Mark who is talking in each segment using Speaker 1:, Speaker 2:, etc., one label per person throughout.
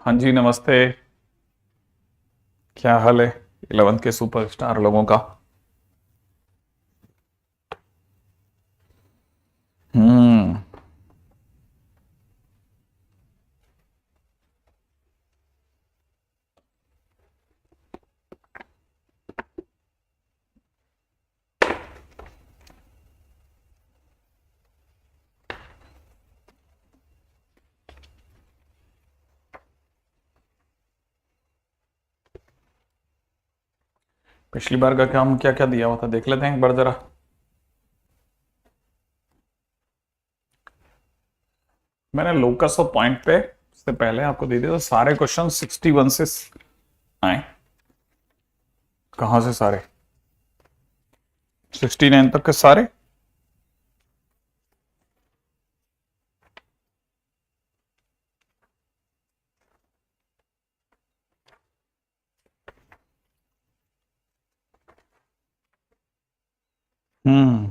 Speaker 1: हाँ जी, नमस्ते। क्या हाल है 11th के सुपरस्टार लोगों का? हम्म। पिछली बार का काम क्या क्या दिया हुआ था देख लेते हैं एक बार जरा। मैंने लोकस और पॉइंट पे से पहले आपको दे दिया था सारे क्वेश्चन 61 से आए। कहाँ से सारे? 69 तक के सारे। हम्म।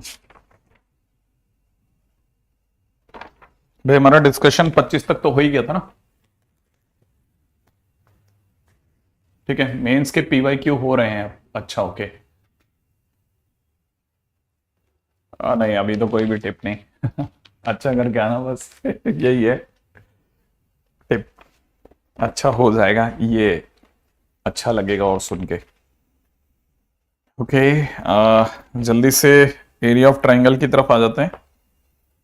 Speaker 1: भाई हमारा डिस्कशन 25 तक तो हो ही गया था ना। ठीक है, मेंस के पीवाई क्यू हो रहे हैं अब। अच्छा, ओके। नहीं, अभी तो कोई भी टिप नहीं। अच्छा करके आना बस। यही है टिप। अच्छा हो जाएगा ये। अच्छा लगेगा और सुन के। ओके। जल्दी से एरिया ऑफ ट्राइंगल की तरफ आ जाते हैं।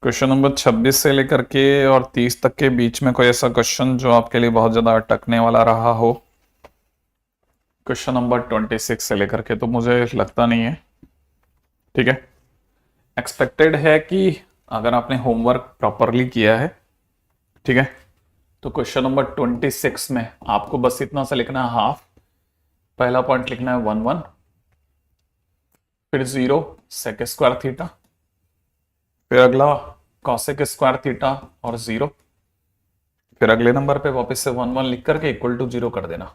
Speaker 1: क्वेश्चन नंबर 26 से लेकर के और 30 तक के बीच में कोई ऐसा क्वेश्चन जो आपके लिए बहुत ज्यादा अटकने वाला रहा हो? क्वेश्चन नंबर 26 से लेकर के तो मुझे लगता नहीं है। ठीक है। एक्सपेक्टेड है कि अगर आपने होमवर्क प्रॉपरली किया है, ठीक है, तो क्वेश्चन नंबर 26 में आपको बस इतना सा लिखना है हाफ। पहला पॉइंट लिखना है 1 1, फिर 0 सेक स्क्वायर थीटा, फिर अगला कॉसेक स्क्वायर थीटा और 0, फिर अगले नंबर पे वापस से 1 1 लिख करके इक्वल टू 0 कर देना।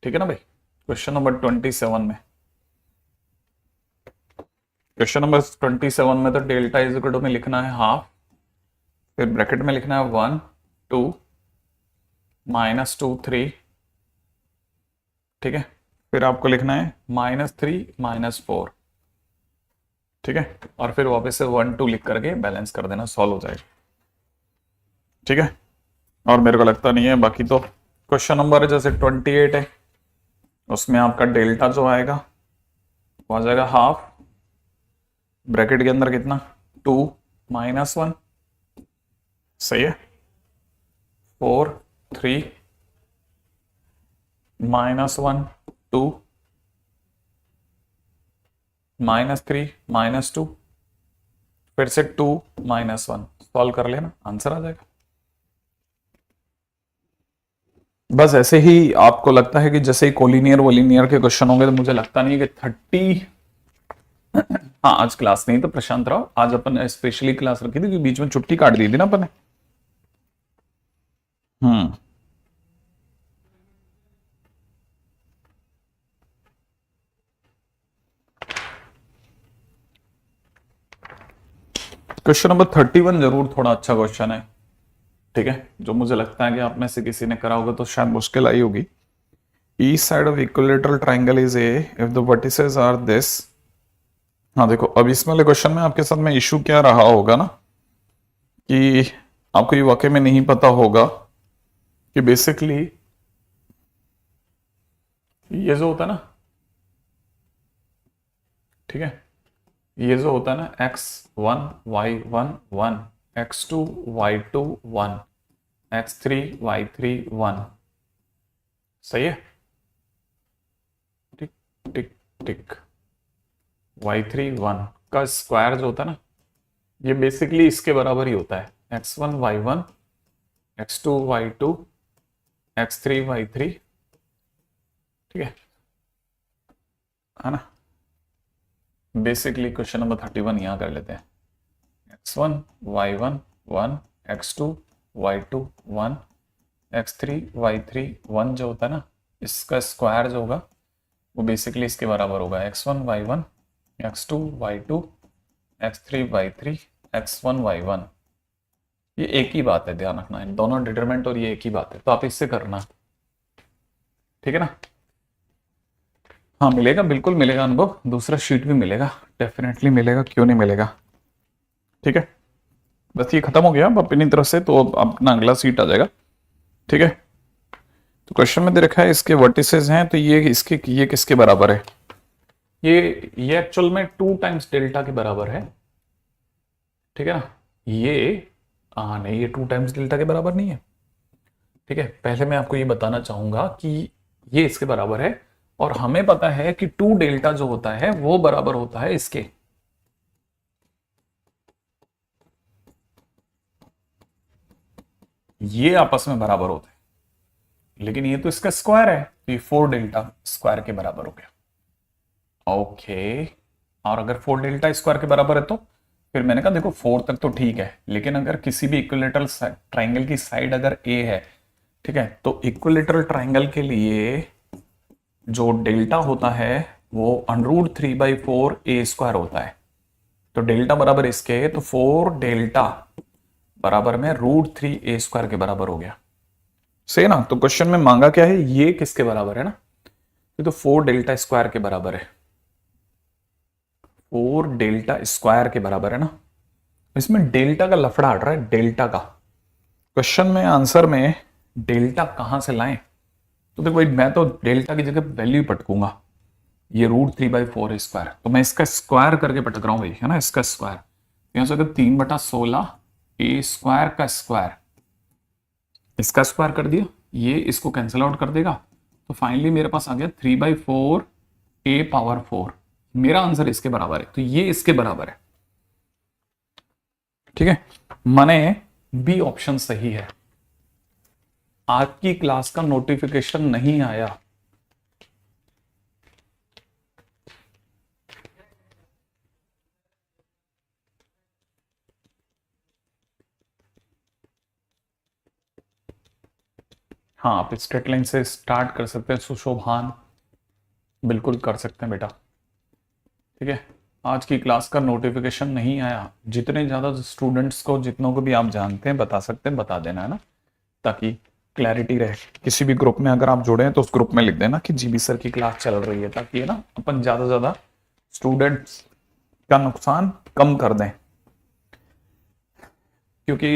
Speaker 1: ठीक है ना भाई? क्वेश्चन नंबर 27 में, क्वेश्चन नंबर 27 में तो डेल्टा इज इक्वल टू में लिखना है हाफ, फिर ब्रैकेट में लिखना है 1 2 -2 3। ठीक है। फिर आपको लिखना है -3 -4। ठीक है। और फिर वापस से 1 2 लिख करके बैलेंस कर देना, सॉल्व हो जाएगा। ठीक है। और मेरे को लगता नहीं है बाकी तो। क्वेश्चन नंबर जैसे 28 है, उसमें आपका डेल्टा जो आएगा वो आ जाएगा हाफ, ब्रैकेट के अंदर कितना 2 -1। सही है। 4 3 -1 2 -3 -2, फिर से 2 -1। सॉल्व कर लेना, आंसर आ जाएगा। बस ऐसे ही आपको लगता है कि जैसे ही कोलिनियर वोलिनियर के क्वेश्चन होंगे तो मुझे लगता नहीं है कि 30। हाँ, आज क्लास नहीं तो प्रशांत राव, आज अपन स्पेशली क्लास रखी थी कि बीच में छुट्टी काट दी थी ना अपन ने। हम्म। क्वेश्चन नंबर 31 जरूर थोड़ा अच्छा क्वेश्चन है। ठीक है, जो मुझे लगता है कि आप में से किसी ने करा होगा तो शायद मुश्किल आई होगी। East side of equilateral triangle is a if the vertices are this. हाँ देखो, अब इस वाले क्वेश्चन में आपके साथ में इशू क्या रहा होगा ना, कि आपको ये वाकई में नहीं पता होगा कि बेसिकली ये जो होता है ना, ठीक है, ये जो होता है ना x1 y1 1, x2 y2 1, x3 y3 1। सही है। टिक टिक टिक। y3 1 का स्क्वायर जो होता है ना, ये बेसिकली इसके बराबर ही होता है x1 y1 x2 y2 x3 y3। ठीक है ना? बेसिकली क्वेश्चन नंबर 31 यहां कर लेते हैं। x1 y1 1, x2 y2 1, x3 y3 1 जो होता है ना, इसका स्क्वायर जो होगा वो बेसिकली इसके बराबर होगा x1 y1 x2 y2 x3 y3 x1 y1। ये एक ही बात है, ध्यान रखना है, दोनों डिटरमिनेंट और ये एक ही बात है, तो आप इससे करना, ठीक है ना। हाँ मिलेगा, बिल्कुल मिलेगा अनुभव, दूसरा शीट भी मिलेगा, डेफिनेटली मिलेगा, क्यों नहीं मिलेगा। ठीक है, बस ये खत्म हो गया अब अपनी तरफ से, तो अब अपना अगला सीट आ जाएगा। ठीक है, तो क्वेश्चन में दे रखा है इसके वर्टिसेस हैं, तो ये किसके बराबर है, ये एक्चुअल में 2 टाइम्स डेल्टा के बराबर है। ठीक है ना, ये नहीं, ये 2 टाइम्स डेल्टा के बराबर नहीं है। ठीक है, पहले मैं आपको ये बताना चाहूंगा कि ये इसके बराबर है, और हमें पता है कि 2 डेल्टा जो होता है वो बराबर होता है इसके, ये आपस में बराबर होते हैं, लेकिन ये तो इसका स्क्वायर है, तो ये 4 डेल्टा स्क्वायर के बराबर हो गया। ओके, और अगर 4 डेल्टा स्क्वायर के बराबर है तो फिर मैंने कहा देखो 4 तक तो ठीक है, लेकिन अगर किसी भी इक्विलेटरल ट्राइंगल की साइड अगर ए है, ठीक है, तो इक्विलेटरल ट्राइंगल के लिए जो डेल्टा होता है वो √3/4 ए स्क्वायर होता है। तो डेल्टा बराबर इसके है, तो 4 डेल्टा बराबर में √3 a² के बराबर हो गया, सही ना। तो क्वेश्चन में मांगा क्या है, ये किसके बराबर है ना, ये तो 4 डेल्टा स्क्वायर के बराबर है, 4 डेल्टा स्क्वायर के बराबर है ना। इसमें डेल्टा का लफड़ा हट रहा है, डेल्टा का क्वेश्चन में आंसर में डेल्टा कहां से लाएं, तो देखो भाई मैं तो डेल्टा की जगह वैल्यू पटकूंगा, ये √3/4 a², तो मैं इसका स्क्वायर करके पटक रहा हूं भाई, है ना, इसका स्क्वायर, यहां से 3/16 a² का स्क्वायर, इसका स्क्वायर कर दिया, ये इसको कैंसिल आउट कर देगा, तो फाइनली मेरे पास आ गया 3/4 a⁴, मेरा आंसर इसके बराबर है, तो ये इसके बराबर है। ठीक है, माने बी ऑप्शन सही है। आपकी क्लास का नोटिफिकेशन नहीं आया, हाँ आप स्ट्रेट लाइन से स्टार्ट कर सकते हैं सुशोभान, बिल्कुल कर सकते हैं बेटा। ठीक है, आज की क्लास का नोटिफिकेशन नहीं आया, जितने ज़्यादा स्टूडेंट्स को, जितनों को भी आप जानते हैं बता सकते हैं, बता देना है ना, ताकि क्लैरिटी रहे। किसी भी ग्रुप में अगर आप जुड़े हैं तो उस ग्रुप में लिख देना कि जीबी सर की क्लास चल रही है, ताकि है ना अपन ज़्यादा से ज़्यादा स्टूडेंट्स का नुकसान कम कर दें। क्योंकि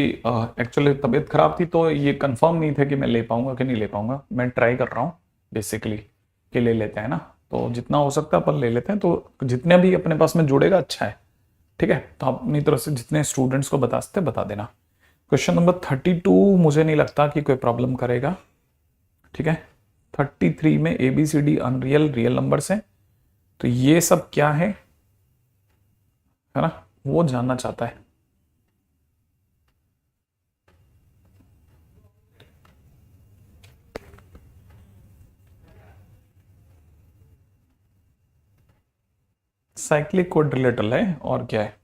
Speaker 1: एक्चुअली तबीयत खराब थी, तो ये कंफर्म नहीं था कि मैं ले पाऊंगा कि नहीं ले पाऊंगा, मैं ट्राई कर रहा हूँ बेसिकली कि ले लेते हैं ना, तो जितना हो सकता है अपन ले लेते हैं, तो जितने भी अपने पास में जुड़ेगा अच्छा है। ठीक है, तो आप अपनी तरफ से जितने स्टूडेंट्स को बता सकते बता देना। क्वेश्चन नंबर 32 मुझे नहीं लगता कि कोई प्रॉब्लम करेगा। ठीक है, 33 में ABCD अनरियल रियल नंबर्स हैं, तो ये सब क्या है ना, वो जानना चाहता है। साइक्लिक क्वाड्रिलेटरल है, और क्या है,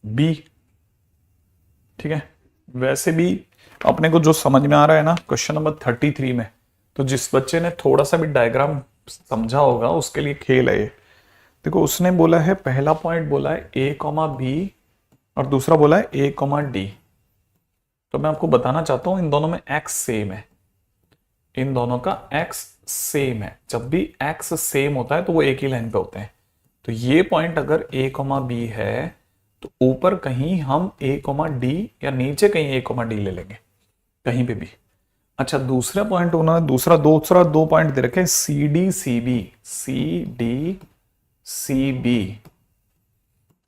Speaker 1: बी। ठीक है, वैसे भी अपने को जो समझ में आ रहा है ना क्वेश्चन नंबर 33 में, तो जिस बच्चे ने थोड़ा सा भी डायग्राम समझा होगा उसके लिए खेल है ये। देखो उसने बोला है, पहला पॉइंट बोला है A, B, और दूसरा बोला है A, D। तो मैं आपको बताना चाहता हूं इन दोनों में x सेम है, इन दोनों का x सेम है। जब भी x सेम होता है तो वो एक ही लाइन पे होते हैं। तो ये पॉइंट अगर A, B है, तो ऊपर कहीं हम A, D या नीचे कहीं A, D ले लेंगे, कहीं पे भी। अच्छा, दूसरा पॉइंट उन्होंने दूसरा दो पॉइंट दे रखे, CD, CB।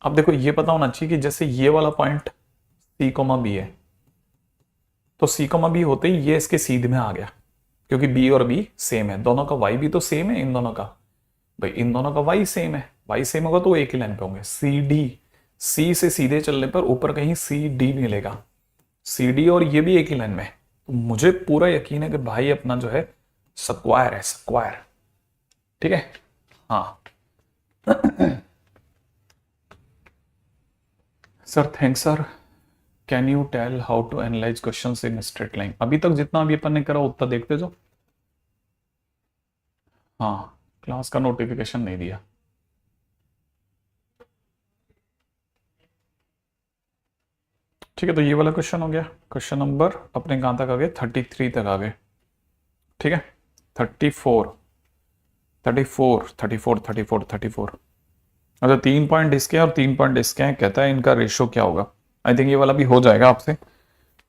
Speaker 1: अब देखो ये पता होना चाहिए कि जैसे ये वाला पॉइंट C, B है, तो C, B होते ही ये इसके सीध में आ गया, क्योंकि B और B सेम है, दोनों का Y भी तो सेम है इन दोनों का, भाई इन दोनों का Y सेम है, Y सेम होगा तो एक ही लाइन पे होंगे। C से सीधे चलने पर ऊपर कहीं CD मिलेगा, CD और ये भी एक ही लाइन में है, तो मुझे पूरा यकीन है कि भाई अपना जो है स्क्वायर है, स्क्वायर। ठीक है, हाँ sir thanks sir, can you tell how to analyse question in straight line. अभी तक जितना भी अपन ने करा उतना देखते जाओ। हाँ, क्लास का नोटिफिकेशन नहीं दिया। ठीक है, तो ये वाला क्वेश्चन हो गया। क्वेश्चन नंबर अपने कहाँ तक आ गए, 33 तक आ गए। ठीक है, 34 34 34 34 34। अच्छा, 3 पॉइंट इसके हैं और 3 पॉइंट इसके हैं, कहता है इनका रेशियो क्या होगा। आई थिंक ये वाला भी हो जाएगा आपसे।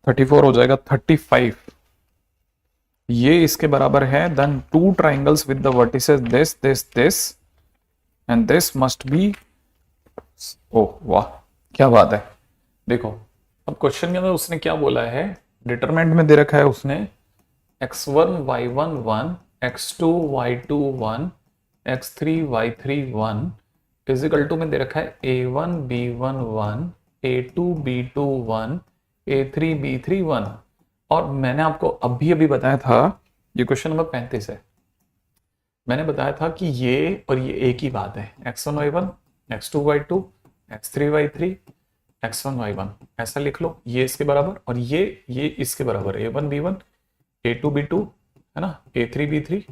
Speaker 1: 34 हो जाएगा 35, ये इसके बराबर है। Then two triangles with the vertices this this this and this must be, oh वाह क्या बात है। देखो अब क्वेश्चन के अंदर उसने क्या बोला है, डिटरमिनेंट में दे रखा है उसने x1 y1 1 x2 y2 1 x3 y3 1 is equal to में दे रखा है a1 b1 1 a2 b2 1 a3 b3 1। और मैंने आपको अभी अभी बताया था, ये क्वेश्चन नंबर 35 है, मैंने बताया था कि ये और ये एक ही बात है, x1 y1 x2 y2 x3 y3 x1 y1, ऐसा लिख लो। ये इसके बराबर और ये इसके बराबर, a1 b1 a2 b2 है ना, a3 b3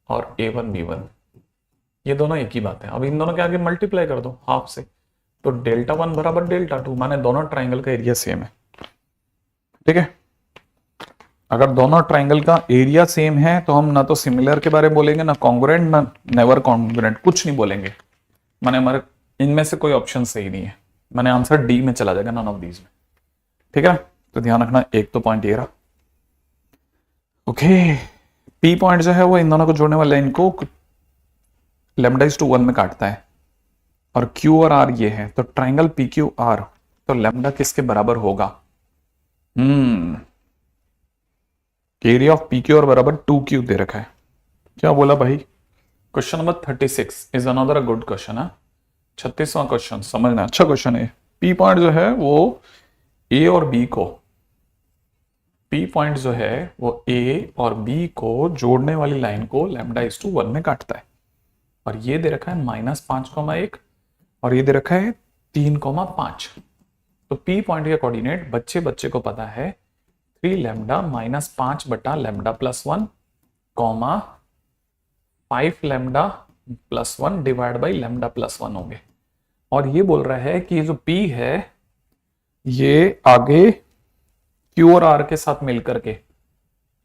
Speaker 1: और a1 b1, ये दोनों एक ही बात है। अब इन दोनों के आगे मल्टीप्लाई कर दो हाफ से, तो डेल्टा 1 बराबर डेल्टा 2, माने दोनों ट्राइंगल का एरिया सेम है। ठीक है, अगर दोनों ट्राइंगल का एरिया सेम है तो हम ना तो सिमिलर के बारे में बोलेंगे, ना कॉन्ग्रुएंट, ना नेवर कॉन्ग्रुएंट, कुछ नहीं बोलेंगे। माने हमारे इनमें से कोई ऑप्शन सही नहीं है, माने आंसर डी में चला जाएगा, नन ऑफ दीज में। ठीक है, तो ध्यान रखना, एक तो पॉइंट ये रहा। ओके, पी पॉइंट जो है वो इन दोनों को जोड़ने वाले इनको λ/1 में काटता है, और Q और R ये है, तो ट्राइंगल PQR, तो लैम्डा किसके बराबर होगा, एरिया ऑफ PQR बराबर 2Q दे रखा है। क्या बोला भाई, question number 36 is another a good question है। 36वां क्वेश्चन समझना, अच्छा क्वेश्चन है। पी पॉइंट जो है वो ए और बी को, पी पॉइंट जो है वो ए और बी को जोड़ने वाली लाइन को λ/1 में काटता है, और ये दे रखा है -5,1 और ये दे रखा है 3,5। तो पी पॉइंट के कोऑर्डिनेट बच्चे को पता है 3 लैम्डा -5 बटा λ+1 कॉमा 5 λ+1 डिवाइड बाई λ+1 होंगे। और ये बोल रहा है कि जो P है ये आगे Q और R के साथ मिलकर के,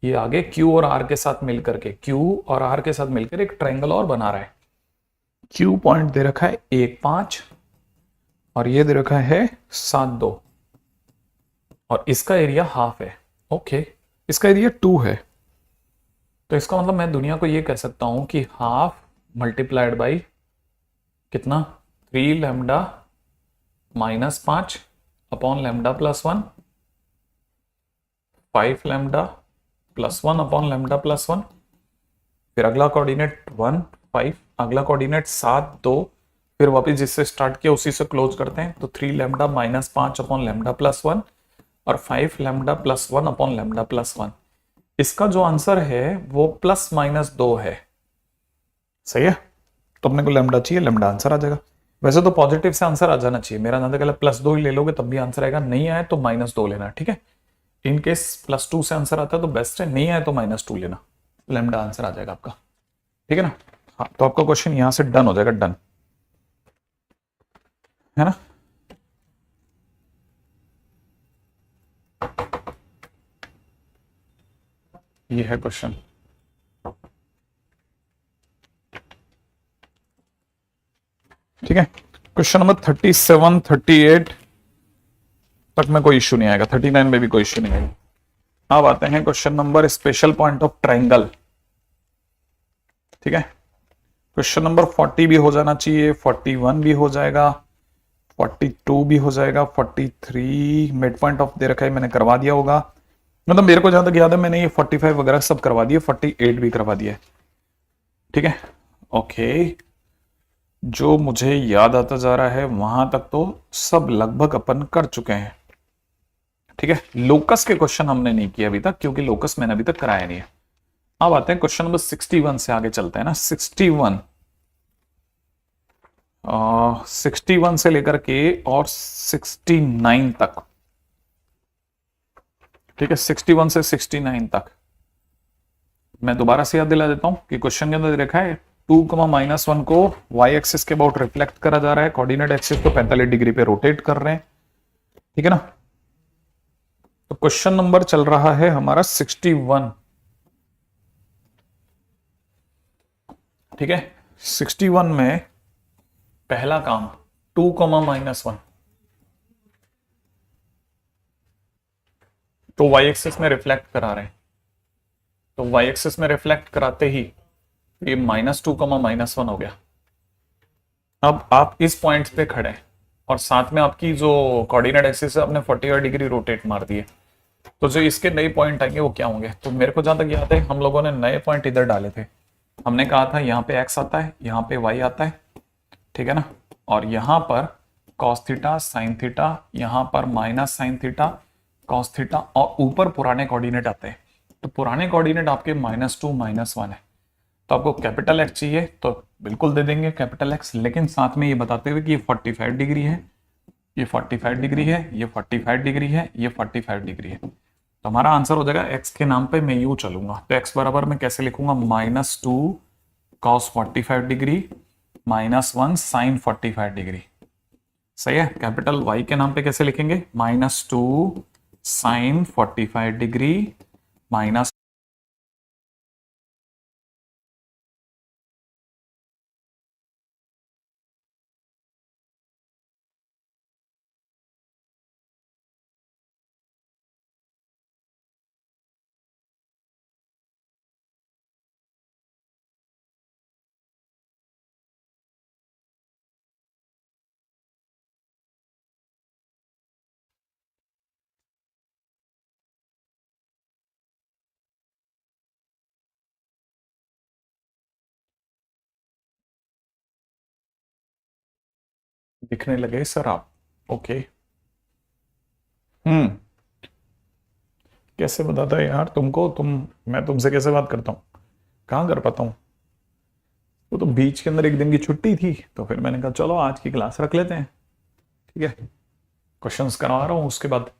Speaker 1: ये आगे Q और R के साथ मिलकर के, Q और R के साथ मिलकर एक ट्रायंगल और बना रहा है। Q पॉइंट दे रखा है 1,5 और ये दे रखा है 7,2 और इसका एरिया हाफ है। ओके, इसका एरिया 2 है, तो इसका मतलब मैं दुनिया को ये कह सकता हूं कि हाफ मल्टीप्लाइड बाई कितना, 3 लैम्डा -5 अपॉन λ+1, 5 λ+1 अपॉन λ+1, फिर अगला कोऑर्डिनेट 1 5, अगला कोऑर्डिनेट 7 2, फिर वापस जिससे स्टार्ट किया उसी से क्लोज करते हैं, तो 3 लैम्डा -5 अपॉन λ+1 और 5 λ+1 अपॉन λ+1। इसका जो आंसर है वो +-2 है। सही है, तो अपने को लैम्डा चाहिए, लैम्डा आंसर आ जाएगा। वैसे तो पॉजिटिव से आंसर आ जाना चाहिए, मेरा अंदाजा कहला +2 ही ले लोगे तब भी आंसर आएगा, नहीं आए तो -2 लेना। ठीक है, इन केस +2 से आंसर आता है तो बेस्ट है, नहीं आए तो -2 लेना, लैम्डा आंसर आ जाएगा आपका। ठीक है ना, हाँ, तो आपका क्वेश्चन यहां से डन हो जाएगा, डन है ना। ये है क्वेश्चन। ठीक है, क्वेश्चन नंबर 37 38 तक में कोई इश्यू नहीं आएगा, 39 में भी कोई इश्यू नहीं आएगा। अब आते हैं question number special point of triangle. ठीक है, क्वेश्चन नंबर 40 भी हो जाना चाहिए, 41 भी हो जाएगा, 42 भी हो जाएगा, 43 मिड पॉइंट ऑफ दे रखा है, मैंने करवा दिया होगा, मतलब मेरे को जहां तक याद है मैंने ये 45 वगैरह सब करवा दिए, 48 भी करवा दिया है। ठीक है, ओके, जो मुझे याद आता जा रहा है वहां तक तो सब लगभग अपन कर चुके हैं। ठीक है, लोकस के क्वेश्चन हमने नहीं किया अभी तक, क्योंकि लोकस मैंने अभी तक कराया नहीं है। अब आते हैं क्वेश्चन नंबर 61 से आगे चलते हैं ना। 61 से लेकर के और 69 तक। ठीक है, 61 से 69 तक मैं दोबारा से याद दिला देता हूं कि क्वेश्चन के अंदर देखा है 2, -1 को y एक्सिस के अबाउट रिफ्लेक्ट करा जा रहा है, कोऑर्डिनेट एक्सिस को 45 डिग्री पे रोटेट कर रहे हैं। ठीक है ना, तो क्वेश्चन नंबर चल रहा है हमारा 61। ठीक है, 61 में पहला काम 2 कॉमा -1, तो वाई एक्सिस में रिफ्लेक्ट करा रहे हैं, तो वाई एक्सिस में रिफ्लेक्ट कराते ही ये -2 कॉमा -1 हो गया। अब आप इस पॉइंट पे खड़े हैं और साथ में आपकी जो कोऑर्डिनेट एक्सिस है आपने 45 डिग्री रोटेट मार दिए, तो जो इसके नए पॉइंट आएंगे वो क्या होंगे? तो मेरे को जहां तक याद है हम लोगों ने नए पॉइंट इधर डाले थे। हमने कहा था यहाँ पे x आता है, यहाँ पे y आता है, ठीक है ना, और यहाँ पर cos थीटा साइन थीटा, यहाँ पर minus sine theta cos theta, और ऊपर पुराने कोऑर्डिनेट आते हैं। तो पुराने कोऑर्डिनेट आपके -2 -1 है, तो आपको कैपिटल एक्स चाहिए तो बिल्कुल दे देंगे कैपिटल एक्स, लेकिन साथ में ये बताते हुए कि ये 45 डिग्री है, ये 45 डिग्री है, ये 45 डिग्री है, ये 45 डिग्री है। तो हमारा आंसर हो जाएगा एक्स के नाम पे मैं यूं चलूंगा, तो एक्स बराबर मैं कैसे लिखूंगा? -2 cos 45 डिग्री -1 साइन 45 डिग्री। सही है। कैपिटल वाई के नाम पे कैसे लिखेंगे? -2 साइन 45 डिग्री माइनस दिखने लगे सर आप? ओके। हम्म, कैसे बताता है यार तुमको? मैं तुमसे कैसे बात करता हूँ? कहाँ कर पाता हूँ? वो तो बीच के अंदर एक दिन की छुट्टी थी, तो फिर मैंने कहा चलो आज की क्लास रख लेते हैं। ठीक है, क्वेश्चंस करवा रहा हूँ। उसके बाद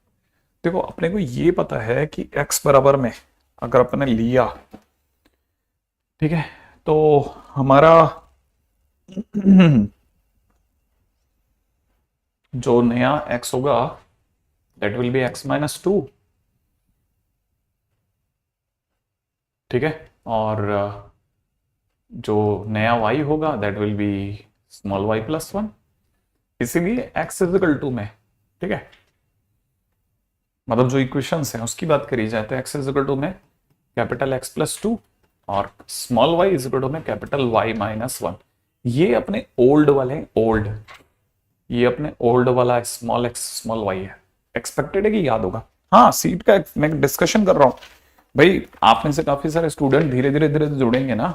Speaker 1: देखो अपने को ये पता है कि x बराबर में अगर अपने लिया, ठीक है, तो हमारा जो नया x होगा दैट विल बी x -2। ठीक है, और जो नया y होगा that will be small y +1, इसीलिए x = में। ठीक है, मतलब जो इक्वेशंस हैं उसकी बात करी जाए तो x = में कैपिटल X +2 और स्मॉल y = में कैपिटल Y -1। ये अपने ओल्ड वाले ओल्ड, ये अपने ओल्ड वाला स्मॉल x स्मॉल y है। एक्सपेक्टेड है कि याद होगा। हाँ, सीट का मैं डिस्कशन कर रहा हूं भाई, आप में से काफी सारे स्टूडेंट धीरे धीरे धीरे जुड़ेंगे ना,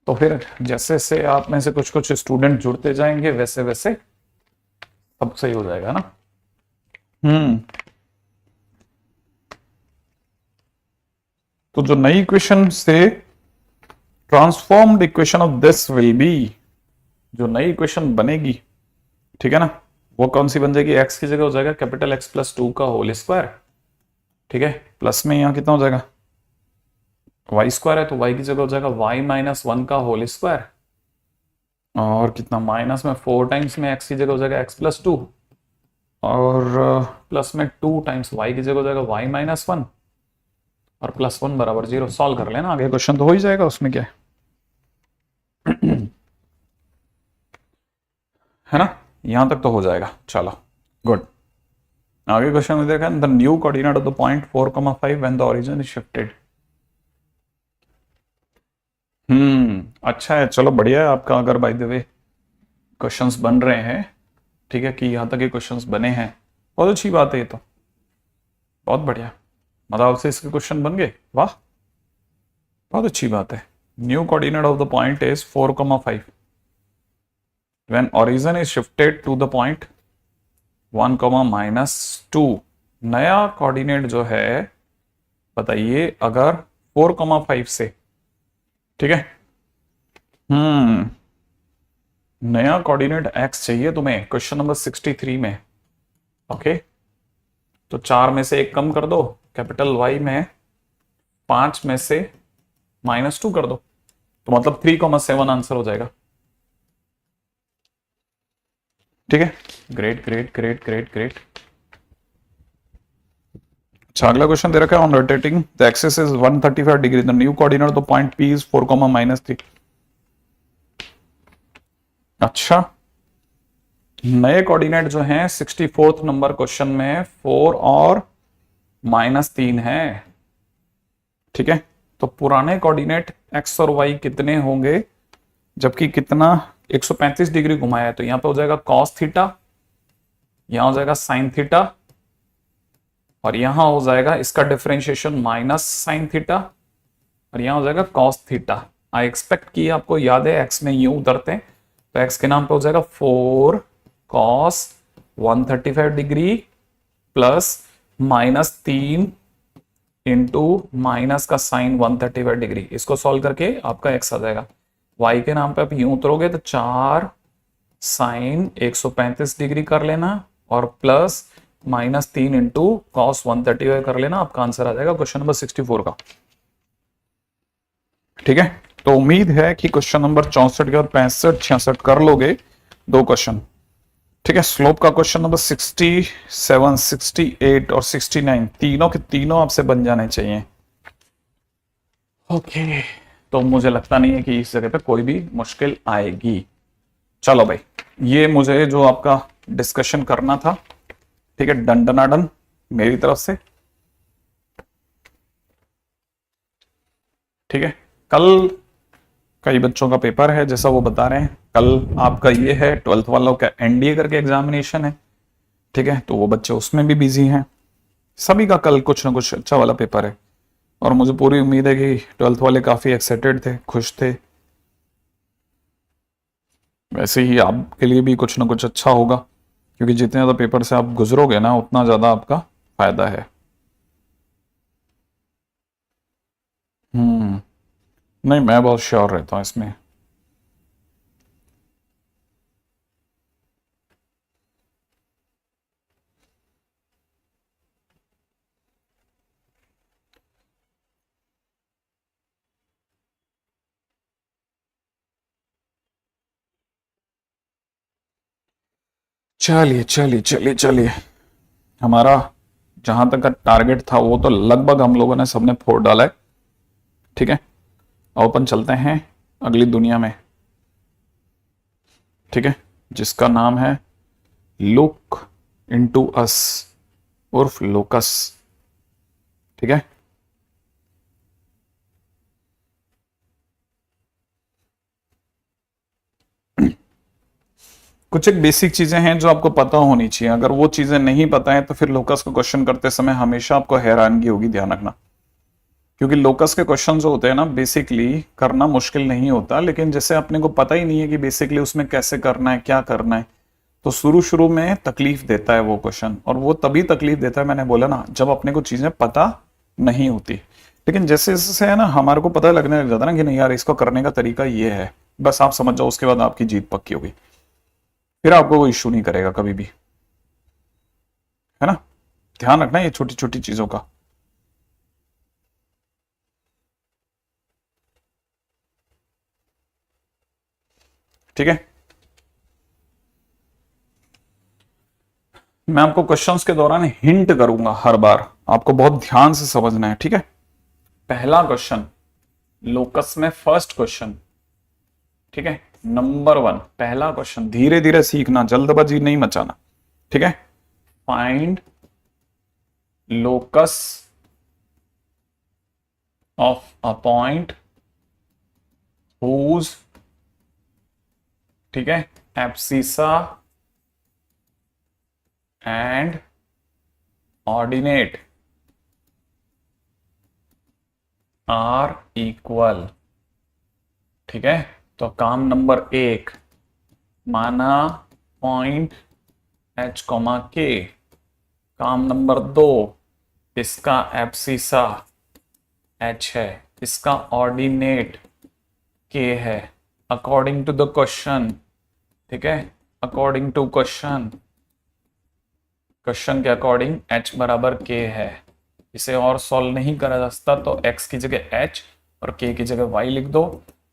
Speaker 1: तो फिर जैसे जैसे आप में से कुछ कुछ स्टूडेंट जुड़ते जाएंगे वैसे वैसे सब सही हो जाएगा ना। तो जो नई इक्वेशन से transformed equation of this will be, जो नई इक्वेशन बनेगी, ठीक है ना, वो कौन सी बन जाएगी? x की जगह हो जाएगा कैपिटल X +2 का होल स्क्वायर। ठीक है, प्लस में यहां कितना हो जाएगा? y स्क्वायर है तो y की जगह हो जाएगा y -1 का होल स्क्वायर, और कितना माइनस में 4 टाइम्स में x की जगह हो जाएगा x +2, और प्लस में 2 टाइम्स y की जगह हो जाएगा y -1, और +1 बराबर 0। सॉल्व कर लेना, आगे क्वेश्चन तो हो ही जाएगा, उसमें क्या है ना, यहां तक तो हो जाएगा। चलो गुड, आगे क्वेश्चन में देखा, the new coordinate of the point 4,5 when the origin is shifted. अच्छा है, चलो बढ़िया है आपका। अगर बाय द वे क्वेश्चंस बन रहे हैं, ठीक है, कि यहां तक के क्वेश्चंस बने हैं, बहुत अच्छी बात है ये तो, बहुत बढ़िया। मतलब से इसके क्वेश्चन बन गए, वाह, बहुत अच्छी बात है। New coordinate of the point is 4,5 when origin is shifted to the point 1, -2। नया कोऑर्डिनेट जो है बताइए, अगर 4,5 से, ठीक है, नया कोऑर्डिनेट x चाहिए तुम्हें क्वेश्चन नंबर 63 में। ओके, तो 4 में से 1 कम कर दो, कैपिटल Y में 5 में से -2 कर दो, तो मतलब 3,7 आंसर हो जाएगा। ठीक है, great great great great great. अच्छा, अगला क्वेश्चन दे रखा है on rotating the axis is 135 degree the new coordinate the point P is 4, -3। अच्छा, नए कोऑर्डिनेट जो हैं 64th नंबर क्वेश्चन में 4 और -3 है। ठीक है, तो पुराने कोऑर्डिनेट x और y कितने होंगे, जबकि कितना 135 डिग्री घुमाया है, तो यहां पे हो जाएगा cos थीटा, यहां हो जाएगा sin थीटा, और यहां हो जाएगा इसका डिफरेंशिएशन माइनस साइन थीटा, और यहां हो जाएगा cos थीटा। आई एक्सपेक्ट कि आपको याद है x में यूं उतरते हैं, तो x के नाम पे हो जाएगा 4 cos 135 degree plus -3 into minus का साइन 135 डिग्री। इसको सॉल्व करके आपका x आ जाएगा। y के नाम पे आप यूं उतरोगे तो 4 साइन 135 डिग्री कर लेना और प्लस -3 इंटू कॉस 135 कर लेना, आपका आंसर आ जाएगा क्वेश्चन नंबर 64 का। ठीक है, तो उम्मीद है कि क्वेश्चन नंबर 64 के और 65 66 कर लोगे, 2 क्वेश्चन। ठीक है, स्लोप का क्वेश्चन नंबर 67 68 और 69 तीनों के तीनों आपसे बन जाने चाहिए। ओके, तो मुझे लगता नहीं है कि इस जगह पे कोई भी मुश्किल आएगी। चलो भाई, ये मुझे जो आपका डिस्कशन करना था, ठीक है, डन डनाडन मेरी तरफ से। ठीक है, कल कई बच्चों का पेपर है, जैसा वो बता रहे हैं। कल आपका ये है 12th वालों का एनडीए करके एग्जामिनेशन है। ठीक है, तो वो बच्चे उसमें भी बिजी हैं। सभी का कल कुछ ना कुछ अच्छा वाला पेपर है, और मुझे पूरी उम्मीद है कि 12th वाले काफी एक्साइटेड थे, खुश थे। वैसे ही आपके लिए भी कुछ ना कुछ अच्छा होगा, क्योंकि जितने ज्यादा पेपर से आप गुजरोगे ना, उतना ज्यादा आपका फायदा है। नहीं, मैं बहुत श्योर रहता हूं इसमें। चलिए चलिए चलिए चलिए, हमारा जहां तक का टारगेट था वो तो लगभग हम लोगों ने सबने फोड़ डाला है। ठीक है, ओपन चलते हैं अगली दुनिया में। ठीक है, जिसका नाम है लुक इनटू अस उर्फ लोकस। ठीक है, कुछ एक बेसिक चीजें हैं जो आपको पता होनी चाहिए। अगर वो चीजें नहीं पता है तो फिर लोकस को क्वेश्चन करते समय हमेशा आपको हैरानगी होगी, ध्यान रखना। क्योंकि लोकस के क्वेश्चन जो होते हैं ना, बेसिकली करना मुश्किल नहीं होता, लेकिन जैसे अपने को पता ही नहीं है कि बेसिकली उसमें कैसे करना है, क्या करना है, तो शुरू शुरू में तकलीफ देता है वो क्वेश्चन। और वो तभी तकलीफ देता है, मैंने बोला ना, जब अपने को चीजें पता नहीं होती। लेकिन जैसे जैसे है ना, हमारे को पता लगने लग जाता है ना कि नहीं यार, इसको करने का तरीका ये है, बस आप समझ जाओ, उसके बाद आपकी जीत पक्की होगी। फिर आपको वो इश्यू नहीं करेगा कभी भी, है ना। ध्यान रखना ये छोटी छोटी चीजों का। ठीक है, मैं आपको क्वेश्चंस के दौरान हिंट करूंगा हर बार, आपको बहुत ध्यान से समझना है। ठीक है, पहला क्वेश्चन लोकस में फर्स्ट क्वेश्चन। ठीक है, नंबर 1 पहला क्वेश्चन, धीरे धीरे सीखना, जल्दबाजी नहीं मचाना। ठीक है, find locus of a point whose, ठीक है, abscissa and ordinate are equal. ठीक है, तो काम नंबर 1, माना पॉइंट एच कॉमा के। काम नंबर 2, इसका एब्सिसा एच है, इसका ऑर्डिनेट के है, अकॉर्डिंग टू द क्वेश्चन। ठीक है, अकॉर्डिंग टू क्वेश्चन, क्वेश्चन के अकॉर्डिंग एच बराबर के है। इसे और सॉल्व नहीं करा जा सकता, तो x की जगह h और k की जगह y लिख दो,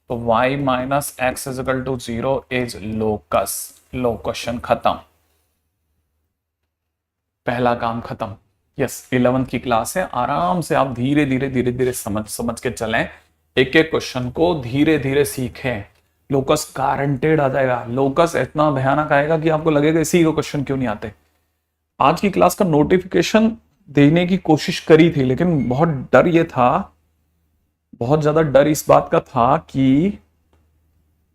Speaker 1: तो y minus x is equal to 0 is locus. लो, क्वेश्चन खत्म, पहला काम खत्म। यस 11th की क्लास है, आराम से आप धीरे धीरे धीरे धीरे समझ समझ के चलें, एक एक क्वेश्चन को धीरे धीरे सीखें। लोकस गारंटेड आ जाएगा, लोकस इतना भयानक आएगा कि आपको लगेगा इसी को क्वेश्चन क्यों नहीं आते। आज की क्लास का नोटिफिकेशन देने की कोशिश करी थी, लेकिन बहुत डर ये था, बहुत ज्यादा डर इस बात का था कि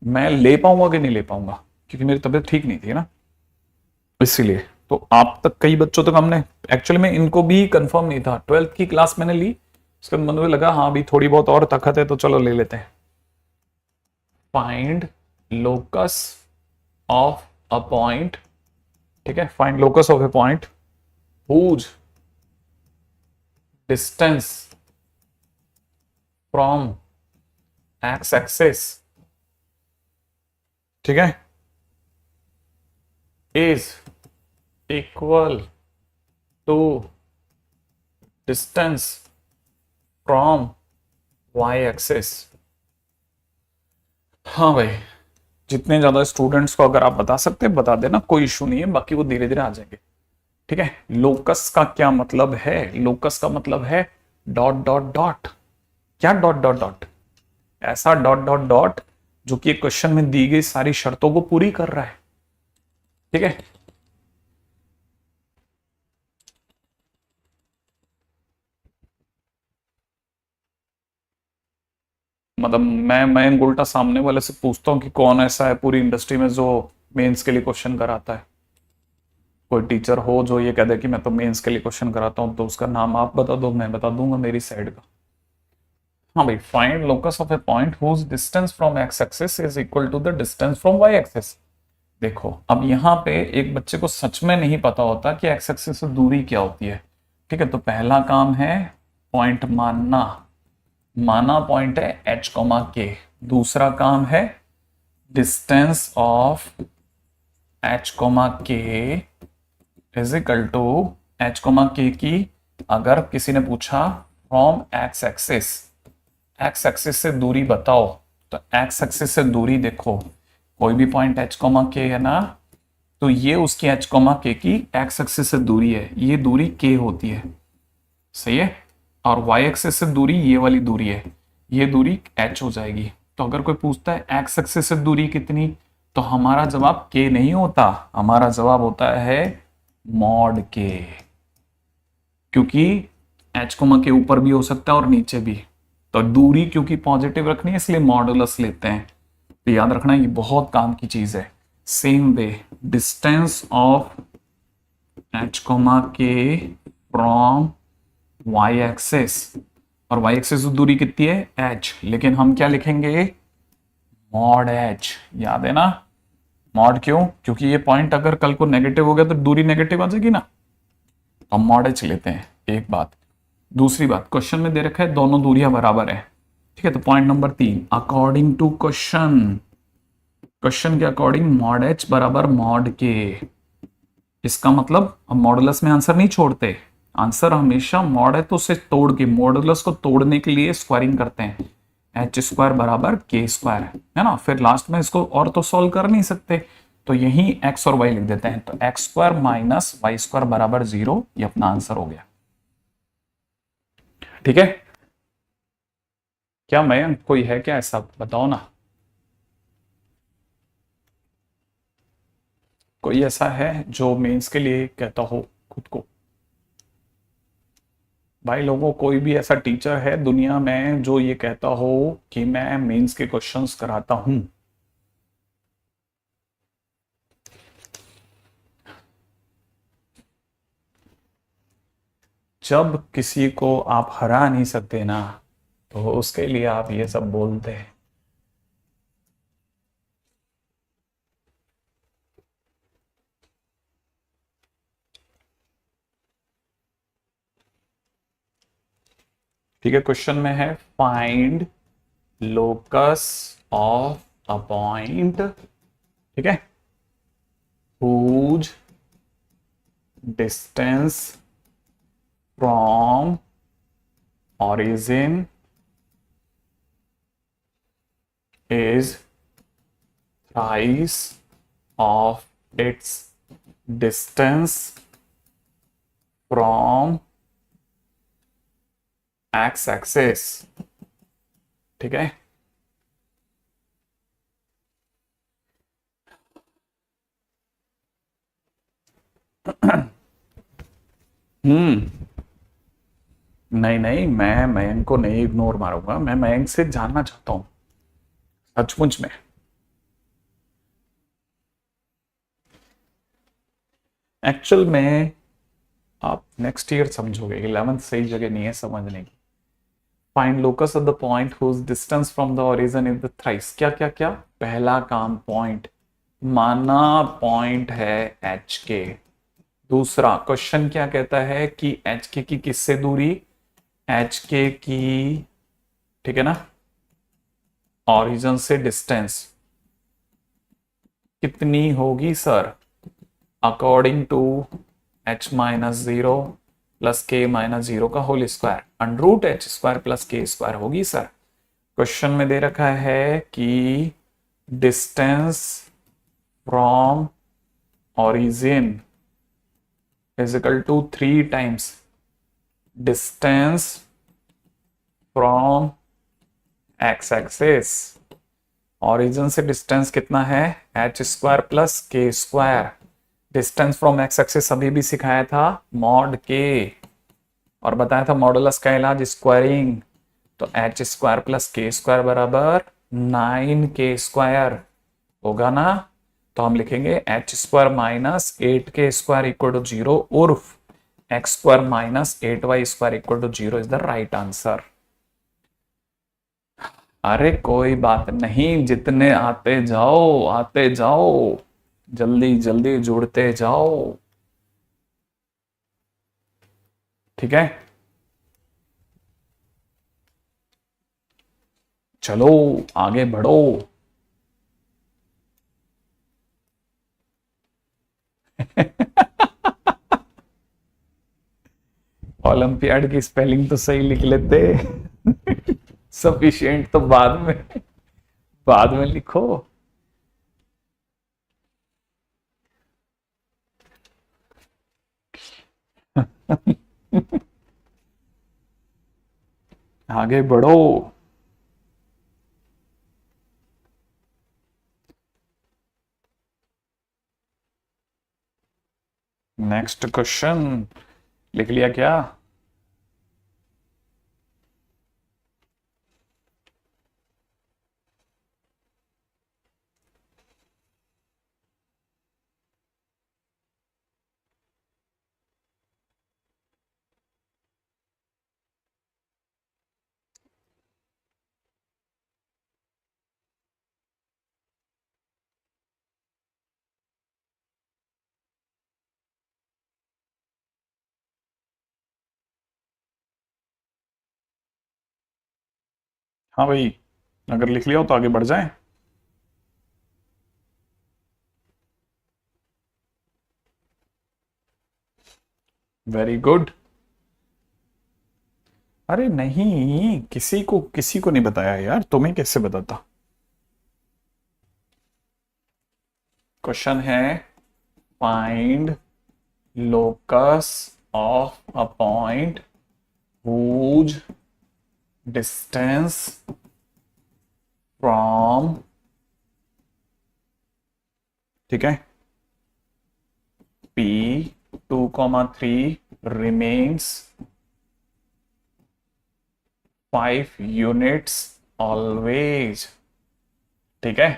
Speaker 1: मैं ले पाऊंगा कि नहीं ले पाऊंगा, क्योंकि मेरी तबीयत ठीक नहीं थी ना, इसीलिए। तो आप तक, कई बच्चों तक हमने, एक्चुअली में इनको भी कंफर्म नहीं था, 12th की क्लास मैंने ली, उसके बाद मुझे लगा हाँ भी थोड़ी बहुत और ताकत है तो चलो ले लेते हैं। Find locus of a point, ठीक है, find locus of a point whose distance from x axis, ठीक है, is equal to distance from y axis. हाँ भाई, जितने ज्यादा स्टूडेंट्स को अगर आप बता सकते हैं बता देना, कोई इशू नहीं है, बाकी वो धीरे धीरे आ जाएंगे, ठीक है। लोकस का क्या मतलब है? लोकस का मतलब है डॉट डॉट डॉट। क्या डॉट डॉट डॉट? ऐसा डॉट डॉट डॉट जो कि क्वेश्चन में दी गई सारी शर्तों को पूरी कर रहा है, ठीक है। मतलब मैं उल्टा सामने वाले से पूछता हूँ कि कौन ऐसा है पूरी इंडस्ट्री में जो मेंस के लिए क्वेश्चन कराता है। कोई टीचर हो जो ये कह दे कि मैं तो मेंस के लिए क्वेश्चन कराता हूँ, तो उसका नाम आप बता दो, मैं बता दूंगा मेरी साइड का। हाँ भाई, find locus of a point whose distance from x axis is equal to the distance from y axis. देखो अब यहाँ पे एक बच्चे को सच में नहीं पता होता कि एक्स एक्सिस से दूरी क्या होती है, ठीक है। तो पहला काम है पॉइंट मानना, माना पॉइंट है एच कॉमा के। दूसरा काम है distance of h comma k is equal to h comma k की, अगर किसी ने पूछा from x axis, x axis से दूरी बताओ, तो एक्स एक्सिस से दूरी देखो, कोई भी पॉइंट एच कॉमा के है ना, तो ये उसकी एच कॉमा के की एक्स एक्सिस से दूरी है, ये दूरी के होती है, सही है। और वाई एक्सिस से दूरी ये वाली दूरी है, ये दूरी एच हो जाएगी। तो अगर कोई पूछता है एक्स एक्सिस से दूरी कितनी, तो हमारा जवाब के नहीं होता, हमारा जवाब होता है मॉड के, क्योंकि एच कोमा के ऊपर भी हो सकता है और नीचे भी। तो दूरी क्योंकि पॉजिटिव रखनी है इसलिए मॉडुलस लेते हैं, तो याद रखना ये बहुत काम की चीज है। Same way distance of h comma k from y axis, और वाई एक्सिस की दूरी कितनी है एच, लेकिन हम क्या लिखेंगे मॉड एच, याद है ना। मॉड क्यों? क्योंकि ये पॉइंट अगर कल को नेगेटिव हो गया तो दूरी नेगेटिव आ जाएगी ना, तो हम मॉड एच लेते हैं, एक बात। दूसरी बात, क्वेश्चन में दे रखा है दोनों दूरियां बराबर है, ठीक है। तो point number 3, according to question, question के अकॉर्डिंग मॉड एच बराबर मॉड के। इसका मतलब हम मॉडुलस में आंसर नहीं छोड़ते, आंसर हमेशा मॉड है तो उसे तोड़ के, मॉडुलस को तोड़ने के लिए स्क्वायरिंग करते हैं, एच स्क्वायर बराबर के स्क्वायर, है ना। फिर लास्ट में इसको और तो सॉल्व कर नहीं सकते, तो यही एक्स और वाई लिख देते हैं, तो x square minus y square बराबर 0, ये अपना आंसर हो गया, ठीक है। क्या मैं, कोई है क्या ऐसा, बताओ ना, कोई ऐसा है जो मेंस के लिए कहता हो खुद को? भाई लोगों, कोई भी ऐसा टीचर है दुनिया में जो ये कहता हो कि मैं मेंस के क्वेश्चंस कराता हूं? जब किसी को आप हरा नहीं सकते ना, तो उसके लिए आप ये सब बोलते हैं। ठीक है, क्वेश्चन में है find locus of a point, ठीक है, whose distance from origin is thrice of its distance from x axis, ठीक है। हम्म, नहीं नहीं, मैं मयंक को नहीं इग्नोर मारूंगा, मैं मयंक से जानना चाहता हूं सचमुच में। एक्चुअल में आप नेक्स्ट ईयर समझोगे, 11th सही जगह नहीं है समझने की। Find locus of the point whose distance from the origin is the thrice, क्या क्या क्या। पहला काम पॉइंट, माना पॉइंट है एच के। दूसरा क्वेश्चन क्या कहता है कि एच के की किससे दूरी, एच के की, ठीक है ना, ओरिजिन से डिस्टेंस कितनी होगी sir, according to h minus zero plus k minus zero का whole square, under root h square plus k square होगी सर। क्वेश्चन में दे रखा है कि distance from origin is equal to 3 times distance from x axis. Origin से distance कितना है, h square plus k square. Distance from x axis अभी भी सिखाया था, मॉड के, और बताया था मॉडुलस का इलाज स्क्वायरिंग। तो H square plus k square बराबर 9 के स्क्वायर होगा ना। तो हम लिखेंगे एच स्क्वायर माइनस 8 के स्क्वायर इक्वल टू 0, उर्फ x square minus 8 y square equal to 0 is the right answer. अरे कोई बात नहीं, जितने आते जाओ आते जाओ, जल्दी जल्दी जुड़ते जाओ, ठीक है। चलो आगे बढ़ो। ओलंपियाड की स्पेलिंग तो सही लिख लेते। सफिशिएंट तो बाद में लिखो। आगे बढ़ो। नेक्स्ट क्वेश्चन लिख लिया क्या। हाँ भाई, अगर लिख लिया हो तो आगे बढ़ जाए। Very good. अरे नहीं, किसी को नहीं बताया यार, तुम्हें कैसे बताता। क्वेश्चन है find locus of a point whose distance from, ठीक है, P 2,3 remains 5 units always, ठीक है।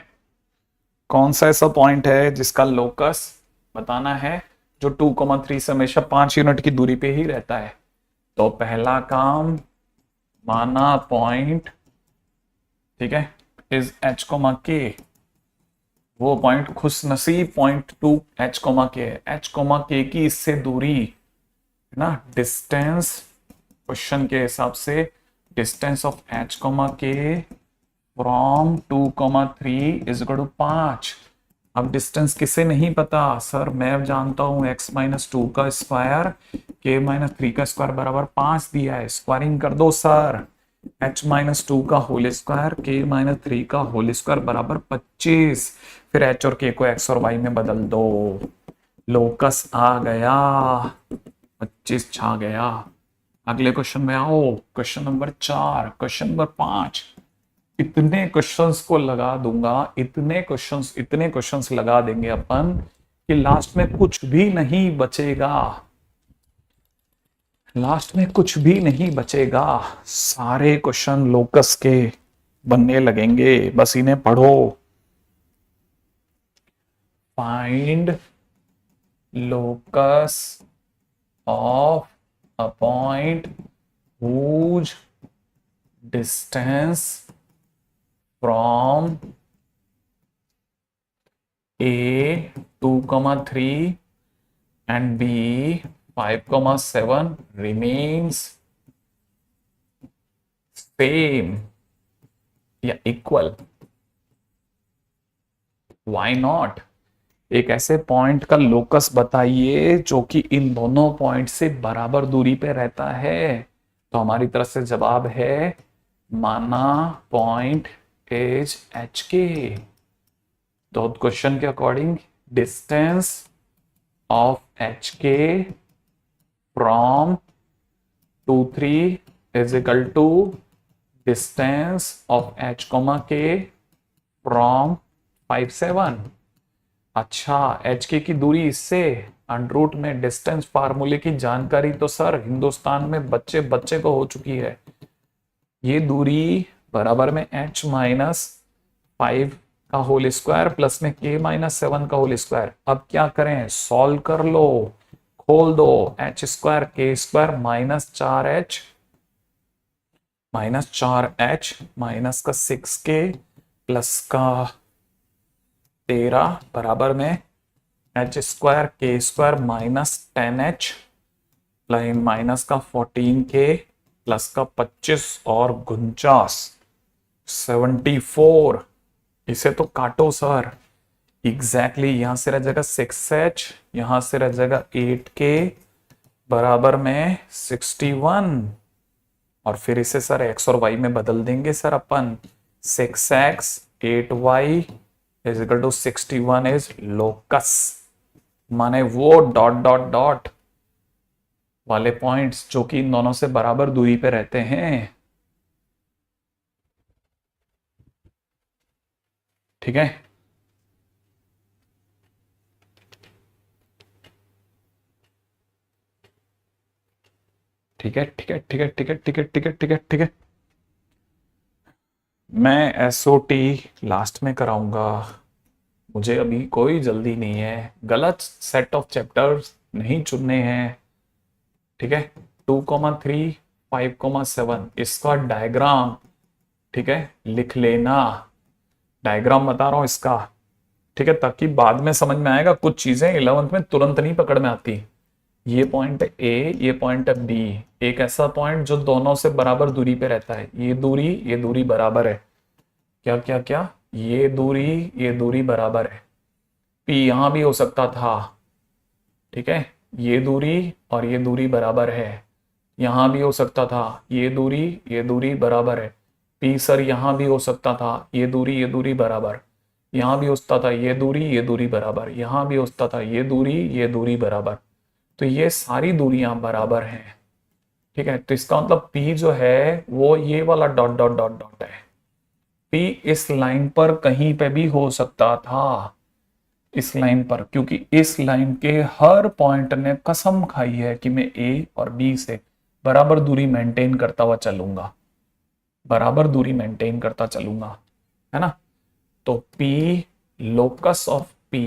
Speaker 1: कौन सा ऐसा पॉइंट है जिसका लोकस बताना है, जो 2,3 से हमेशा 5 यूनिट की दूरी पे ही रहता है। तो पहला काम, माना पॉइंट, ठीक है, इज एच कोमा के, वो पॉइंट खुशनसीब पॉइंट 2 H, है। H, की इससे दूरी है ना, डिस्टेंस, क्वेश्चन के हिसाब से डिस्टेंस ऑफ H, के फ्रॉम 2,3 इज इक्वल टू 5। अब डिस्टेंस किसे नहीं पता सर, मैं जानता हूं x-2 का स्क्वायर, k-3 का स्क्वायर बराबर 5 दिया है, स्क्वायरिंग कर दो सर। h-2 का होल स्क्वायर, k-3 का होल स्क्वायर बराबर 25। फिर h और k को x और y में बदल दो, लोकस आ गया, 25 छा गया। अगले क्वेश्चन में आओ, क्वेश्चन नंबर 4, क्वेश्चन नंबर 5। इतने क्वेश्चंस को लगा दूंगा, इतने क्वेश्चंस लगा देंगे अपन कि लास्ट में कुछ भी नहीं बचेगा, लास्ट में कुछ भी नहीं बचेगा। सारे क्वेश्चन लोकस के बनने लगेंगे, बस इन्हें पढ़ो। Find locus of a point whose distance from A 2,3 and B 5,7 remains same या इक्वल। Why not? एक ऐसे पॉइंट का लोकस बताइए जो कि इन दोनों पॉइंट से बराबर दूरी पे रहता है। तो हमारी तरफ से जवाब है, माना पॉइंट इज एच के। तो क्वेश्चन के according distance of h k from 2,3 is equal to distance of h comma k from 5,7। अच्छा, एच के की दूरी इससे अंडरूट में डिस्टेंस फार्मूले की जानकारी तो सर हिंदुस्तान में बच्चे बच्चे को हो चुकी है। ये दूरी बराबर में h माइनस 5 का होल स्क्वायर प्लस में k माइनस 7 का होल स्क्वायर। अब क्या करें, सॉल्व कर लो, खोल दो, h square k square minus 4h minus का 6k प्लस का 13 बराबर में h square k square minus 10h plus minus का 14k प्लस का 25 और 49 74। इसे तो काटो सर, एग्जैक्टली यहां से रह जाएगा 6h, यहां से रह जाएगा 8k बराबर में 61। और फिर इसे सर x और y में बदल देंगे सर अपन। 6x 8y is equal to 61 is locus, माने वो डॉट डॉट डॉट वाले पॉइंट्स जो कि इन दोनों से बराबर दूरी पे रहते हैं। ठीक है, ठीक है, ठीक है, ठीक है, ठीक है, ठीक है, ठीक है, ठीक है, ठीक है। मैं एसओटी लास्ट में कराऊंगा, मुझे अभी कोई जल्दी नहीं है। गलत सेट ऑफ चैप्टर्स नहीं चुनने हैं। ठीक है, 2,3 5,7 इसका डायग्राम, ठीक है, लिख लेना। डायग्राम बता रहा हूं इसका, ठीक है, ताकि बाद में समझ में आएगा। कुछ चीजें 11th में तुरंत नहीं पकड़ में आती। ये पॉइंट है ए, ये पॉइंट है बी, एक ऐसा पॉइंट जो दोनों से बराबर दूरी पे रहता है। ये दूरी बराबर है। क्या क्या क्या, ये दूरी बराबर है। पी यहां भी हो सकता था, ठीक है, ये दूरी और ये दूरी बराबर है। यहां भी हो सकता था, ये दूरी बराबर है। पी सर यहां भी हो सकता था, ये दूरी बराबर। यहां भी हो सकता था ये दूरी बराबर। यहां भी हो सकता था ये दूरी बराबर। तो ये सारी दूरियां बराबर हैं। ठीक है, तो इसका मतलब P जो है वो ये वाला डॉट डॉट डॉट डॉट है। P इस लाइन पर कहीं पे भी हो सकता था, इस लाइन पर, क्योंकि इस लाइन के हर पॉइंट ने कसम खाई है कि मैं A और B से बराबर दूरी मेंटेन करता हुआ चलूंगा, बराबर दूरी मेंटेन करता चलूंगा, है ना। तो P, लोकस ऑफ P,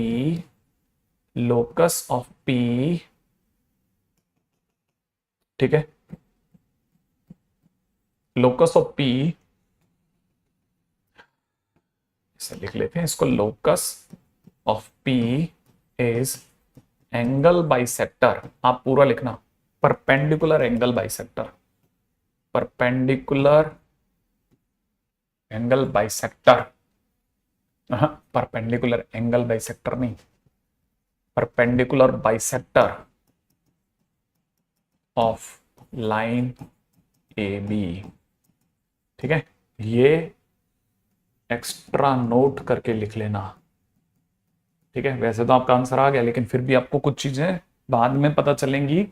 Speaker 1: ठीक है, लोकस ऑफ P, इसे लिख लेते हैं इसको। Locus of P is angle bisector. आप पूरा लिखना, perpendicular angle bisector, perpendicular angle bisector, perpendicular angle bisector नहीं, perpendicular bisector of line A B. ठीक है, ये एक्स्ट्रा नोट करके लिख लेना। ठीक है, वैसे तो आपका आंसर आ गया, लेकिन फिर भी आपको कुछ चीजें बाद में पता चलेंगी,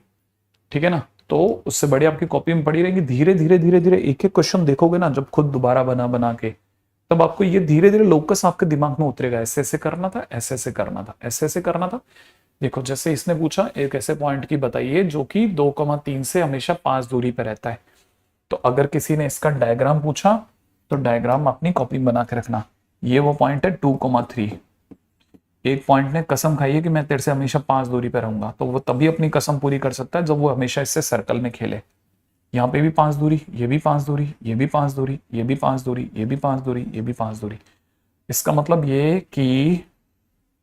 Speaker 1: ठीक है ना। तो उससे बड़ी आपकी कॉपी में पड़ी रहेंगी। धीरे धीरे धीरे धीरे एक एक क्वेश्चन देखोगे ना जब खुद दोबारा बना बना के, तब आपको ये धीरे धीरे लोकस आपके दिमाग में उतरेगा। ऐसे ऐसे करना था, ऐसे ऐसे करना था, ऐसे ऐसे करना था। देखो जैसे इसने पूछा एक ऐसे पॉइंट की बताइए जो कि 2,3 से हमेशा 5 दूरी पर रहता है। तो अगर किसी ने इसका डायग्राम पूछा तो डायग्राम अपनी कॉपी में बना के रखना। ये वो पॉइंट है 2,3। एक पॉइंट ने कसम खाई है कि मैं तेरे से हमेशा 5 दूरी पर रहूंगा, तो वो तभी अपनी कसम पूरी कर सकता है जब वो हमेशा इससे सर्कल में खेले। यहाँ पे भी 5 दूरी, ये भी 5 दूरी, ये भी 5 दूरी, ये भी 5 दूरी, ये भी 5 दूरी, ये भी 5 दूरी। इसका मतलब ये कि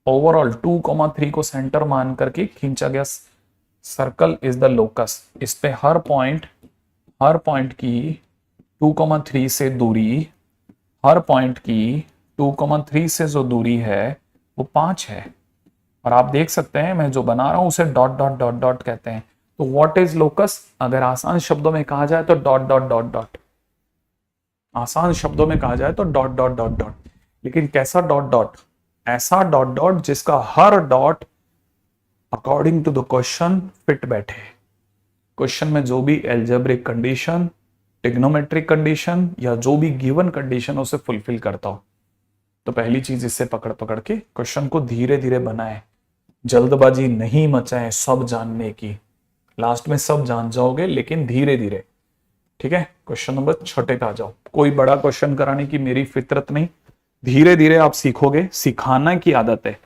Speaker 1: ओवरऑल 2,3 को सेंटर मान करके खींचा गया सर्कल इज द लोकस। इस पे हर पॉइंट की 2,3 से दूरी, हर पॉइंट की 2,3 से जो दूरी है वो 5 है। और आप देख सकते हैं मैं जो बना रहा हूं उसे डॉट डॉट डॉट डॉट कहते हैं। तो व्हाट इज लोकस? अगर आसान शब्दों में कहा जाए तो डॉट डॉट डॉट डॉट। आसान शब्दों में कहा जाए तो डॉट डॉट डॉट डॉट। लेकिन कैसा डॉट डॉट? ऐसा डॉट डॉट जिसका हर dot according to the question fit बैठे। क्वेश्चन में जो भी एल्जेब्रिक कंडीशन, टिग्नोमेट्रिक कंडीशन या जो भी गिवन कंडीशन उसे फुलफिल करता हो। तो पहली चीज इससे पकड़ पकड़ के क्वेश्चन को धीरे धीरे बनाए, जल्दबाजी नहीं मचाए सब जानने की। लास्ट में सब जान जाओगे लेकिन धीरे धीरे। ठीक है, क्वेश्चन नंबर 6 पे आ जाओ। कोई बड़ा क्वेश्चन कराने की मेरी फितरत नहीं, धीरे धीरे आप सीखोगे। सिखाना की आदत है,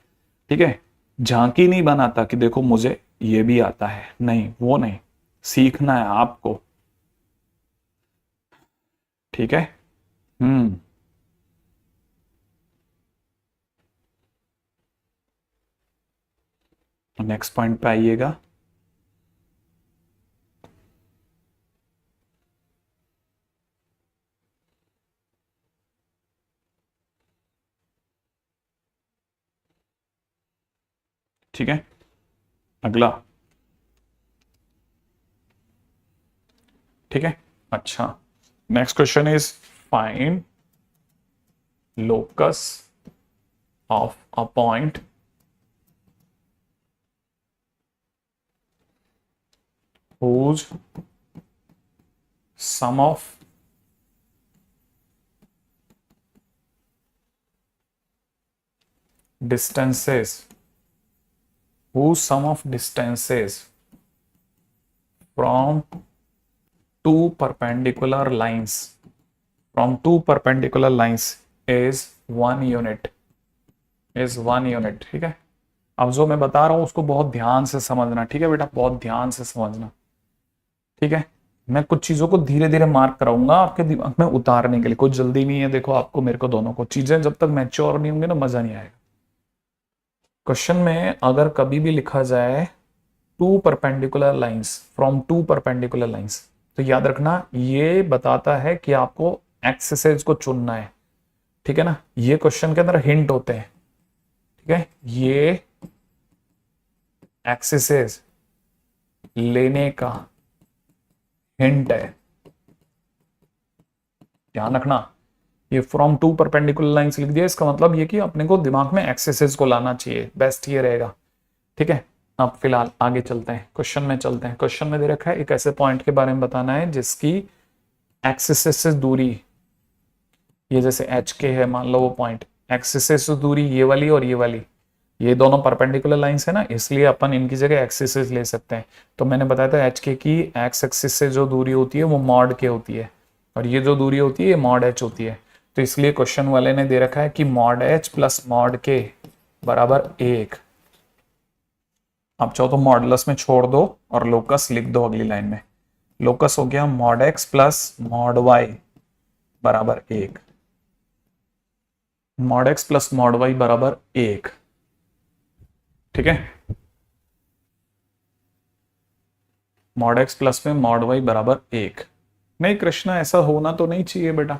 Speaker 1: ठीक है। झांकी नहीं बनाता कि देखो मुझे ये भी आता है, नहीं वो नहीं, सीखना है आपको। ठीक है। नेक्स्ट पॉइंट पे आइएगा। ठीक है, अगला। ठीक है, अच्छा। Next question is find locus of a point whose sum of distances from two perpendicular lines is 1 unit। ठीक है। अब जो मैं बता रहा हूं उसको बहुत ध्यान से समझना। ठीक है बेटा, बहुत ध्यान से समझना। ठीक है, मैं कुछ चीजों को धीरे धीरे मार्क कराऊंगा आपके दिमाग में उतारने के लिए। कोई जल्दी नहीं है, देखो आपको मेरे को दोनों को। चीजें जब तक मैच्योर नहीं होंगी ना मजा नहीं आएगा। क्वेश्चन में अगर कभी भी लिखा जाए two perpendicular lines, from two perpendicular lines, तो याद रखना ये बताता है कि आपको एक्सेसेज को चुनना है। ठीक है ना, ये क्वेश्चन के अंदर हिंट होते हैं। ठीक है, ये एक्सेसेज लेने का हिंट है, ध्यान रखना। ये फ्रॉम टू परपेंडिकुलर लाइंस लिख दिया, इसका मतलब ये कि अपने को दिमाग में एक्सेसेस को लाना चाहिए, बेस्ट ये रहेगा। ठीक है, अब फिलहाल आगे चलते हैं, क्वेश्चन में चलते हैं। क्वेश्चन में दे रखा है एक ऐसे पॉइंट के बारे में बताना है जिसकी एक्सेसेस से दूरी, ये जैसे एच के है मान लो वो पॉइंट, एक्सेसेस से दूरी ये वाली और ये वाली, ये दोनों परपेंडिकुलर लाइंस है ना, इसलिए अपन इनकी जगह एक्सेसेस ले सकते हैं। तो मैंने बताया था एच के की एक्स एक्सिस से जो दूरी होती है वो मॉड के होती है, और ये जो दूरी होती है ये मॉड एच होती है। तो इसलिए क्वेश्चन वाले ने दे रखा है कि मॉड एच प्लस मॉड के बराबर 1। आप चाहो तो मॉडुलस में छोड़ दो और लोकस लिख दो अगली लाइन में। लोकस हो गया mod x plus mod y बराबर 1। Mod x plus mod y बराबर 1। ठीक है, मॉड एक्स प्लस में मॉड वाई बराबर 1। नहीं कृष्णा ऐसा होना तो नहीं चाहिए बेटा,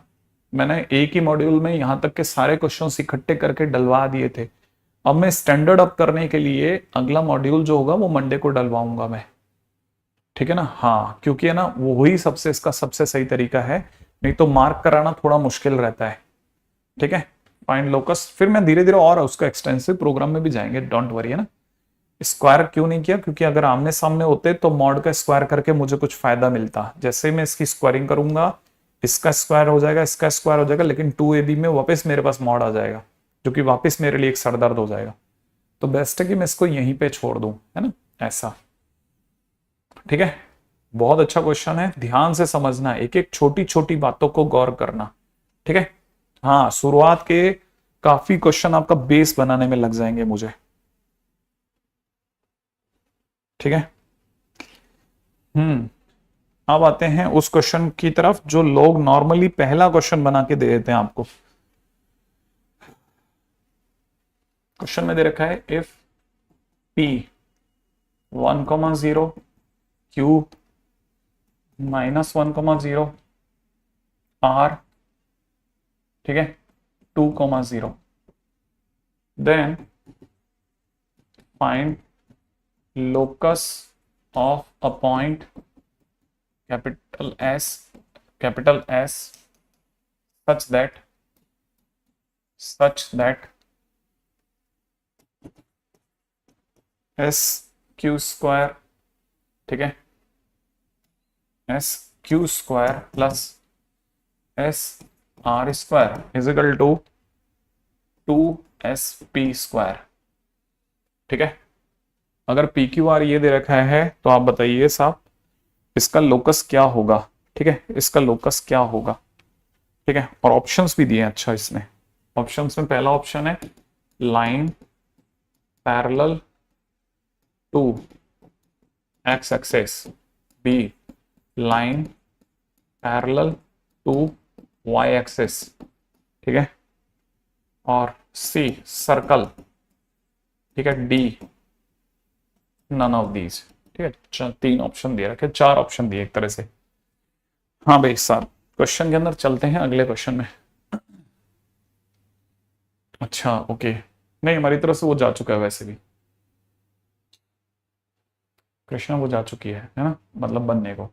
Speaker 1: मैंने एक ही मॉड्यूल में यहां तक के सारे क्वेश्चंस इकट्ठे करके डलवा दिए थे। अब मैं स्टैंडर्ड अप करने के लिए अगला मॉड्यूल जो होगा वो मंडे को डलवाऊंगा मैं। ठीक है ना, हाँ, क्योंकि है ना वो ही सबसे इसका सबसे सही तरीका है, नहीं तो मार्क कराना थोड़ा मुश्किल रहता है। ठीक है, फाइंड लोकस, फिर मैं धीरे धीरे और उसका एक्सटेंसिव प्रोग्राम में भी जाएंगे, डोंट वरी, है ना। स्क्वायर क्यों नहीं किया? क्योंकि अगर आमने सामने होते तो मॉड का स्क्वायर करके मुझे कुछ फायदा मिलता। जैसे मैं इसकी स्क्वायरिंग करूंगा, इसका स्क्वायर हो जाएगा, इसका स्क्वायर हो जाएगा, लेकिन 2ab में वापस मेरे पास मॉड आ जाएगा, जो कि वापस मेरे लिए एक सरदर्द हो जाएगा। तो बेस्ट है कि मैं इसको यहीं पे छोड़ दूं, है ना, ऐसा। ठीक है, बहुत अच्छा क्वेश्चन है, ध्यान से समझना, एक एक छोटी छोटी बातों को गौर करना। ठीक है, हाँ, शुरुआत के काफी क्वेश्चन आपका बेस बनाने में लग जाएंगे मुझे। ठीक है, अब आते हैं उस क्वेश्चन की तरफ जो लोग नॉर्मली पहला क्वेश्चन बना के दे देते हैं आपको। क्वेश्चन में दे रखा है इफ p 1,0 q -1,0 r, ठीक है, 2,0, then find locus of a point capital S such that s q square, ठीक है, s q square plus s r square is equal to 2sp square। ठीक है, अगर पी क्यू आर ये दे रखा है तो आप बताइए साहब इसका लोकस क्या होगा। ठीक है, इसका लोकस क्या होगा। ठीक है, और ऑप्शंस भी दिए हैं। अच्छा, इसमें ऑप्शंस में पहला ऑप्शन है line parallel to x axis, B line parallel to y axis, ठीक है, और सी सर्कल, ठीक है, डी नन ऑफ दीज। ठीक है, तीन ऑप्शन दिए रखे, चार ऑप्शन दिए एक तरह से। हाँ भाई साहब, क्वेश्चन के अंदर चलते हैं अगले क्वेश्चन में। अच्छा, ओके, नहीं, हमारी तरफ से वो जा चुका है वैसे भी, कृष्णा वो जा चुकी है ना, मतलब बनने को।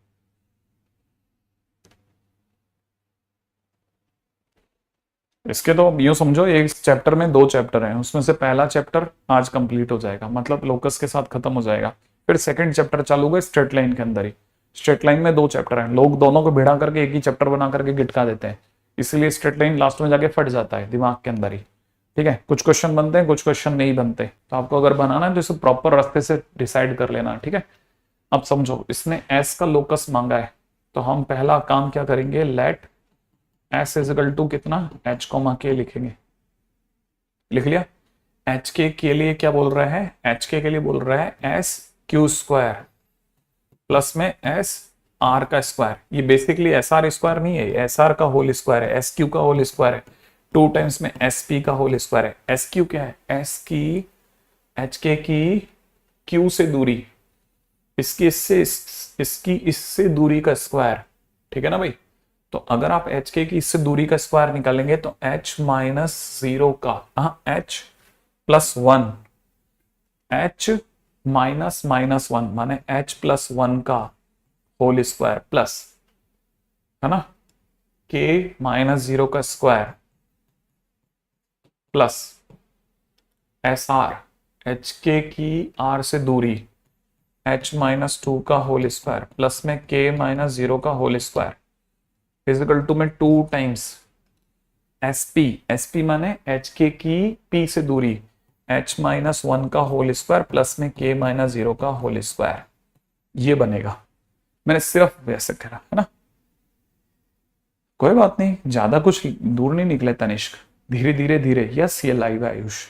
Speaker 1: इसके तो यूं समझो एक चैप्टर में दो चैप्टर हैं, उसमें से पहला चैप्टर आज कंप्लीट हो जाएगा, मतलब लोकस के साथ खत्म हो जाएगा। फिर सेकंड चैप्टर चालू होगा स्ट्रेट लाइन के अंदर ही। स्ट्रेट लाइन में दो चैप्टर हैं, लोग दोनों को भिड़ा करके एक ही चैप्टर बना करके गिटका देते हैं, इसलिए स्ट्रेट लाइन लास्ट में जाके फट जाता है दिमाग के अंदर ही। ठीक है, कुछ क्वेश्चन बनते हैं, कुछ क्वेश्चन नहीं बनते, तो आपको अगर बनाना है तो इसे प्रॉपर रास्ते से डिसाइड कर लेना। ठीक है, अब समझो, इसने एस का लोकस मांगा है, तो हम पहला काम क्या करेंगे, let S is equal to कितना, एच कोमा के लिखेंगे। लिख लिया। एच के लिए क्या बोल रहा है, एच के लिए बोल रहा है एस क्यू स्क्वायर प्लस में एस आर का स्क्वायर। ये बेसिकली एस आर स्क्वायर नहीं है, एस आर का होल स्क्वायर है, एस क्यू का होल स्क्वायर है, 2 टाइम्स में एस पी का होल स्क्वायर है। एस क्यू क्या है, एस की एच के की क्यू से दूरी, इसकी इससे दूरी का स्क्वायर। ठीक है ना भाई, तो अगर आप एच के की इससे दूरी का स्क्वायर निकालेंगे तो एच -0 का, एच +1, एच -1 माने एच +1 का होल स्क्वायर प्लस, है ना, के -0 का square plus S R, H के की आर से दूरी, h-2 का होल स्क्वायर प्लस में k -0 का होल स्क्वायर फिजिकल टू में 2 टाइम्स sp माने एच के की p से दूरी, h-1 का होल स्क्वायर प्लस में k -0 का होल स्क्वायर। ये बनेगा, मैंने सिर्फ वैसे करा है ना, कोई बात नहीं, ज्यादा कुछ दूर नहीं निकले तनिष्क, धीरे धीरे धीरे, यस ये लाइव है आयुष।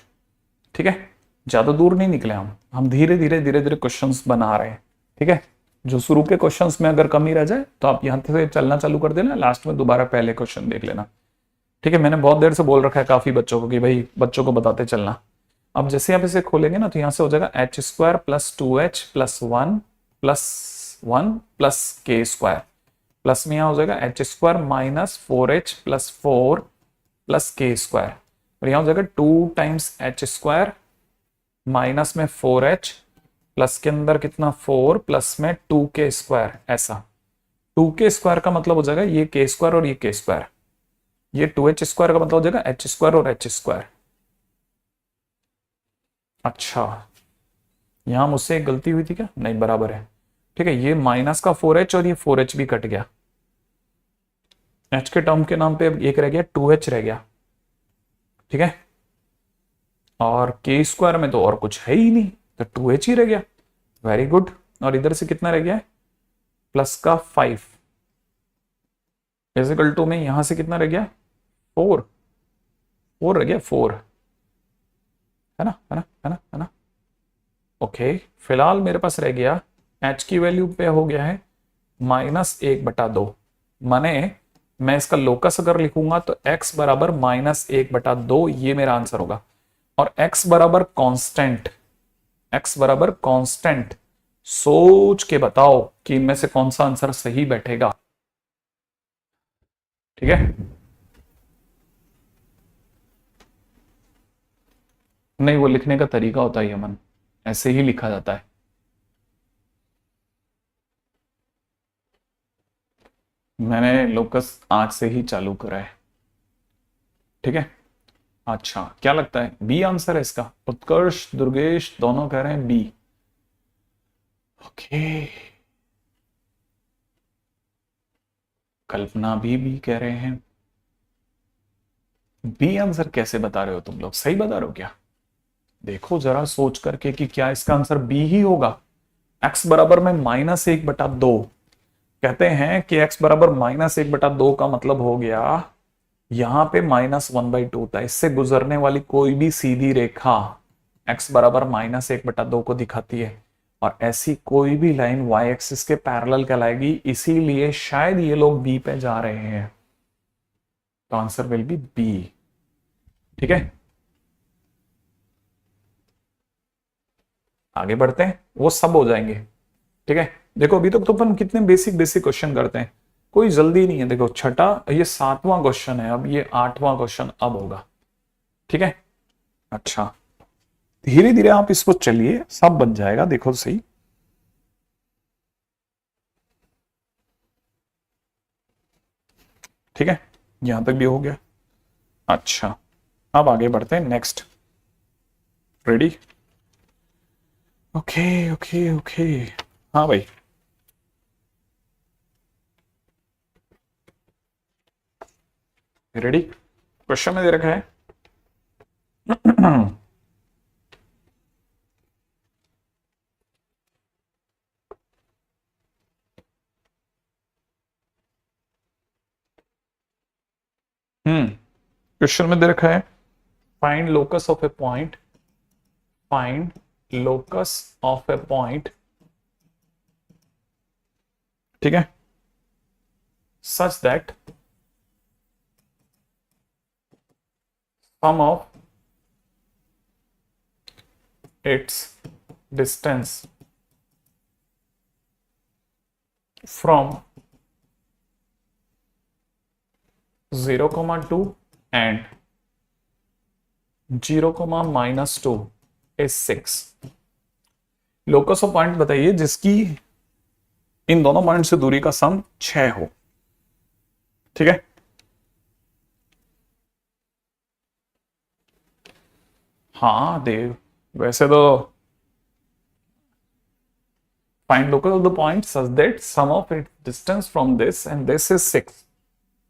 Speaker 1: ठीक है, ज्यादा दूर नहीं निकले हम धीरे धीरे क्वेश्चंस बना रहे हैं। ठीक है, जो शुरू के क्वेश्चंस में अगर कमी रह जाए तो आप यहां से चलना चालू कर देना, लास्ट में दोबारा पहले क्वेश्चन देख लेना। ठीक है, मैंने बहुत देर से बोल रखा है काफी बच्चों को कि भाई बच्चों को बताते चलना। अब जैसे आप इसे खोलेंगे ना तो यहां से हो जाएगा h² + 2h + 1 + 1 + k square, plus में यहां हो जाएगा h² - 4h + 4 + k स्क्वायर, और यहां हो जाएगा 2 टाइम्स h² माइनस में 4h प्लस के अंदर कितना 4 प्लस में 2k स्क्वायर। ऐसा 2k स्क्वायर का मतलब हो जाएगा ये k स्क्वायर और ये k स्क्वायर, ये 2h स्क्वायर का मतलब हो जाएगा h² और h स्क्वायर। अच्छा, यहां मुझसे एक गलती हुई थी क्या? नहीं, बराबर है। ठीक है, ये माइनस का 4h और ये 4h भी कट गया। h के टर्म के नाम पे अब एक रह गया, 2h रह गया। ठीक है, और के स्क्वायर में तो और कुछ है ही नहीं, तो 2h ही रह गया। Very good. और इधर से कितना रह गया है? प्लस का 5 इजिकल टू में यहां से कितना रह गया? 4। 4 रह गया, 4 है ना, है ना, है ना, है ना। ओके, फिलहाल मेरे पास रह गया h की वैल्यू पे हो गया है -1/2। माने मैं इसका लोकस अगर लिखूंगा तो x बराबर -1/2, ये मेरा आंसर होगा। और x बराबर कांस्टेंट, x बराबर कांस्टेंट। सोच के बताओ कि इनमें से कौन सा आंसर सही बैठेगा। ठीक है, नहीं वो लिखने का तरीका होता है यमन, ऐसे ही लिखा जाता है। मैंने लोकस आज से ही चालू करा है। ठीक है, अच्छा क्या लगता है? बी आंसर है इसका। उत्कर्ष, दुर्गेश दोनों कह रहे हैं बी। ओके, कल्पना भी कह रहे हैं बी आंसर। कैसे बता रहे हो तुम लोग? सही बता रहे हो क्या? देखो जरा सोच करके कि क्या इसका आंसर बी ही होगा। x बराबर में -1/2। कहते हैं कि x बराबर -1/2 का मतलब हो गया यहां पे -1/2 था। इससे गुजरने वाली कोई भी सीधी रेखा x बराबर -1/2 को दिखाती है, और ऐसी कोई भी लाइन y एक्सिस के पैरेलल कहलाएगी। इसीलिए शायद ये लोग b पे जा रहे हैं, तो आंसर विल बी बी। ठीक है, आगे बढ़ते हैं, वो सब हो जाएंगे। ठीक है, देखो अभी तक तो अपन कितने बेसिक बेसिक क्वेश्चन करते हैं, कोई जल्दी नहीं है। देखो छठा, ये 7वां क्वेश्चन है, अब ये 8वां क्वेश्चन अब होगा। ठीक है, अच्छा धीरे धीरे आप इसको चलिए, सब बन जाएगा। देखो तो सही, ठीक है, यहां तक भी हो गया। अच्छा, अब आगे बढ़ते हैं next. Ready? Okay okay okay, हाँ भाई। रेडी? क्वेश्चन में दे रखा है क्वेश्चन में दे रखा है find locus of a point, find locus of a point. ठीक है, such that sum of its distance from 0,2 and 0,-2 is 6। Locus of point बताइए जिसकी इन दोनों पॉइंट से दूरी का सम 6 हो। ठीक है, हाँ देव, वैसे तो find locus of the point such that sum of it distance from this and this is 6।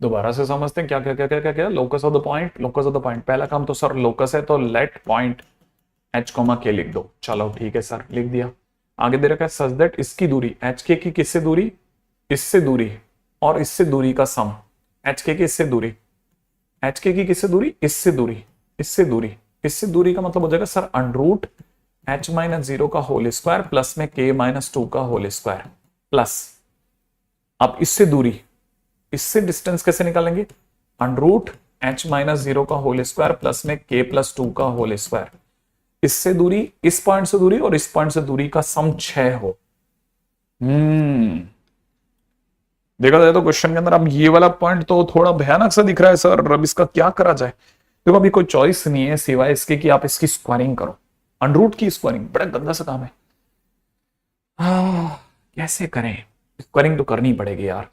Speaker 1: दोबारा से समझते हैं क्या क्या क्या क्या क्या क्या। Locus of the point, locus of the point, पहला काम तो सर लोकस है तो लेट पॉइंट h, k लिख दो। चलो ठीक है सर, लिख दिया। आगे दे रखा है सच दैट इसकी दूरी एच के की किससे दूरी? इससे दूरी, और इससे दूरी का सम। एच के की इससे दूरी, एच के की किससे दूरी? इससे दूरी, इससे दूरी, इससे दूरी का मतलब हो जाएगा सर अंडरूट h-0 का होल स्क्वायर प्लस में k-2 का होल स्क्वायर प्लस। अब इससे दूरी, इससे डिस्टेंस कैसे निकालेंगे? अंडरूट h-0 का होल स्क्वायर प्लस में k+2 का होल स्क्वायर। इससे दूरी, इस पॉइंट से दूरी और इस पॉइंट से दूरी का सम 6 हो। देखा जाए तो क्वेश्चन के अंदर अब ये वाला पॉइंट तो थोड़ा भयानक सा दिख रहा है सर, अब इसका क्या करा जाए? देखो अभी कोई चॉइस नहीं है सिवाय इसके कि आप इसकी स्क्वायरिंग करो। अंडरूट की स्क्वायरिंग बड़ा गंदा सा काम है। कैसे करें? स्क्वायरिंग तो करनी पड़ेगी यार।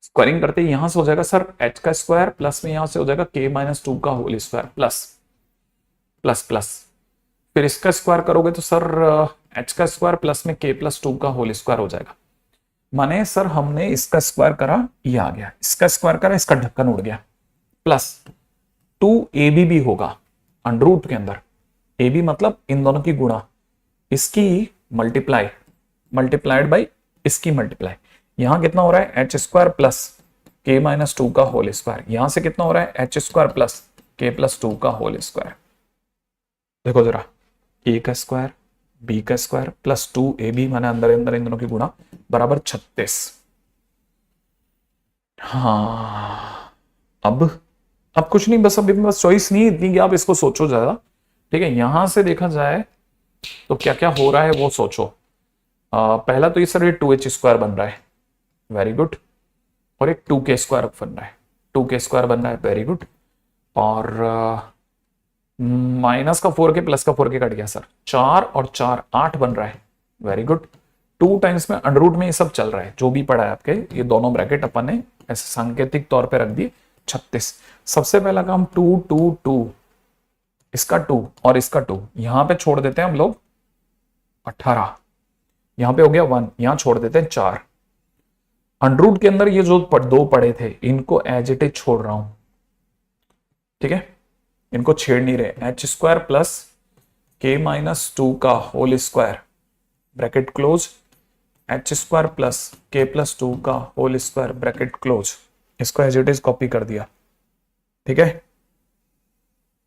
Speaker 1: स्क्वायरिंग करते ही यहां से हो जाएगा सर h का स्क्वायर प्लस में यहां से हो जाएगा k-2 का whole square plus plus plus. फिर इसका स्क्वायर करोगे तो सर एच का स्क्वायर प्लस में के प्लस 2 का होल स्क्वायर हो जाएगा। माने सर हमने इसका स्क्वायर करा, ये आ गया, इसका स्क्वायर करा, इसका ढक्कन उड़ गया, प्लस 2ab भी होगा अंडर रूट के अंदर। ए बी मतलब इन दोनों की गुणा, इसकी मल्टीप्लाई मल्टीप्लाइड बाई इसकी मल्टीप्लाई। यहां कितना हो रहा है h square plus k minus 2 का होल स्क्वायर, यहां से कितना हो रहा है h square plus k plus 2 का होल स्क्वायर। देखो जरा, ए का स्क्वायर बी का स्क्वायर प्लस 2ab माने अंदर अंदर इन दोनों की गुणा बराबर 36। हाँ अब कुछ नहीं, बस अभी बस चॉइस नहीं इतनी कि आप इसको सोचो ज्यादा। ठीक है, यहां से देखा जाए तो क्या क्या हो रहा है वो सोचो। पहला तो ये सर ये 2h स्क्वायर बन रहा है, वेरी गुड। और एक 2k स्क्वायर बन रहा है, 2k स्क्वायर बन रहा है, वेरी गुड। और माइनस का 4k प्लस का 4k कट गया सर, 4 और 4 8 बन रहा है, वेरी गुड। 2 टाइम्स में अंडर रूट में ये सब चल रहा है, जो भी पड़ा है आपके ये दोनों ब्रैकेट अपन ने ऐसे सांकेतिक तौर पे रख दिए 36। सबसे पहला काम 2 2 2, इसका 2 और इसका 2 यहां पे छोड़ देते हैं हम लोग 18, यहां पे हो गया 1, यहां छोड़ देते हैं 4। अंडर रूट के अंदर ये जो दो पड़े थे इनको एज इट इज छोड़ रहा हूं, ठीक है, इनको छेड़ नहीं रहे। H square plus k minus 2 का whole square bracket close, h square plus k plus 2 का होल स्क्वायर ब्रैकेट क्लोज, इसको एज इट इज कॉपी कर दिया। ठीक है,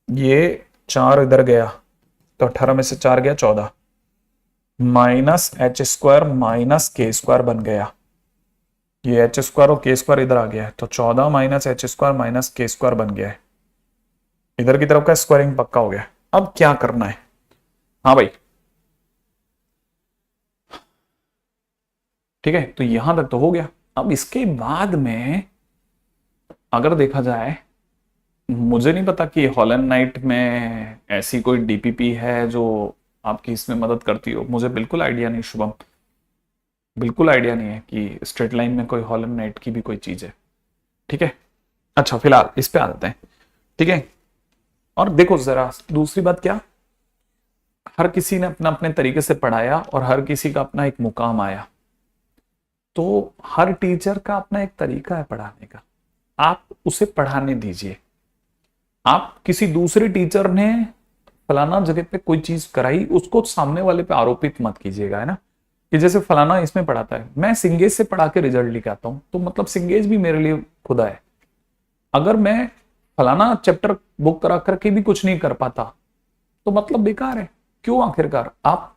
Speaker 1: ये 4 इधर गया तो 18 में से 4 गया 14, माइनस एच स्क्वायर माइनस के स्क्वायर बन गया, ये एच स्क्वायर और के स्क्वायर इधर आ गया है तो 14 माइनस एच स्क्वायर माइनस के स्क्वायर बन गया है, इधर की तरफ का स्क्वायरिंग पक्का हो गया। अब क्या करना है, हाँ भाई, ठीक है, तो यहां तक तो हो गया। अब इसके बाद में अगर देखा जाए, मुझे नहीं पता कि हॉलैंड नाइट में ऐसी कोई डीपीपी है जो आपकी इसमें मदद करती हो, मुझे बिल्कुल आइडिया नहीं शुभम, बिल्कुल आइडिया नहीं है कि स्ट्रेट लाइन में कोई हॉलैंड नाइट की भी कोई चीज है। ठीक है, अच्छा फिलहाल इस पे आ जाते हैं। ठीक है, और देखो जरा दूसरी बात क्या, हर किसी ने अपना अपने तरीके से पढ़ाया और हर किसी का अपना एक मुकाम आया, तो हर टीचर का अपना एक तरीका है पढ़ाने का, आप उसे पढ़ाने दीजिए। आप किसी दूसरे टीचर ने फलाना जगह पे कोई चीज कराई उसको सामने वाले पे आरोपित मत कीजिएगा, है ना, कि जैसे फलाना इसमें पढ़ाता है, मैं सिंगेज से पढ़ा के रिजल्ट लेके आता हूं तो मतलब सिंगेज भी मेरे लिए खुदा है। अगर मैं फलाना चैप्टर बुक करा करके भी कुछ नहीं कर पाता तो मतलब बेकार है। क्यों, आखिरकार आप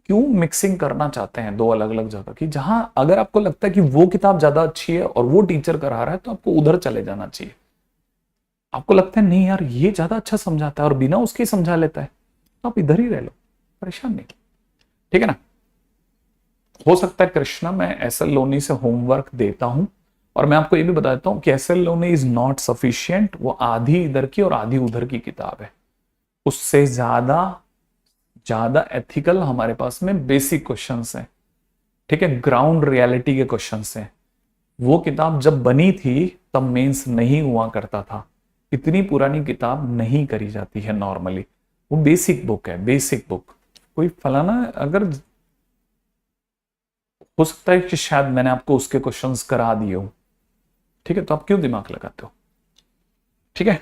Speaker 1: क्यों मिक्सिंग करना चाहते हैं दो अलग अलग जगह की, जहां अगर आपको लगता है कि वो किताब ज्यादा अच्छी है और वो टीचर करा रहा है तो आपको उधर चले जाना चाहिए। आपको लगता है नहीं यार ये ज्यादा अच्छा समझाता है और बिना उसके समझा लेता है, तो आप इधर ही रह लो, परेशान नहीं। ठीक है ना, हो सकता है कृष्णा मैं एसएल लोनी से होमवर्क देता हूं, और मैं आपको ये भी बता देता हूं कि S alone is not sufficient, वो आधी इधर की और आधी उधर की किताब है, उससे ज्यादा ज्यादा एथिकल हमारे पास में बेसिक क्वेश्चंस हैं। ठीक है, ग्राउंड रियलिटी के क्वेश्चंस हैं। वो किताब जब बनी थी तब मेंस नहीं हुआ करता था, इतनी पुरानी किताब नहीं करी जाती है नॉर्मली, वो बेसिक बुक है, बेसिक बुक। कोई फलाना अगर हो सकता है कि शायद मैंने आपको उसके क्वेश्चंस करा दिए हो, ठीक है, तो आप क्यों दिमाग लगाते हो। ठीक है,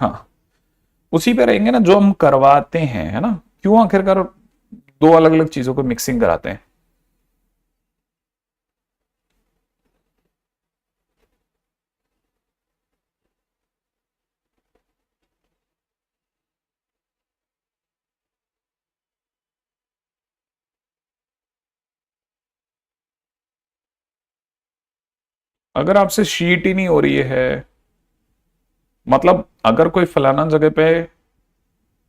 Speaker 1: हाँ, उसी पे रहेंगे ना जो हम करवाते हैं, है ना, क्यों आखिरकार दो अलग अलग चीजों को मिक्सिंग कराते हैं। अगर आपसे शीट ही नहीं हो रही है, मतलब अगर कोई फलाना जगह पे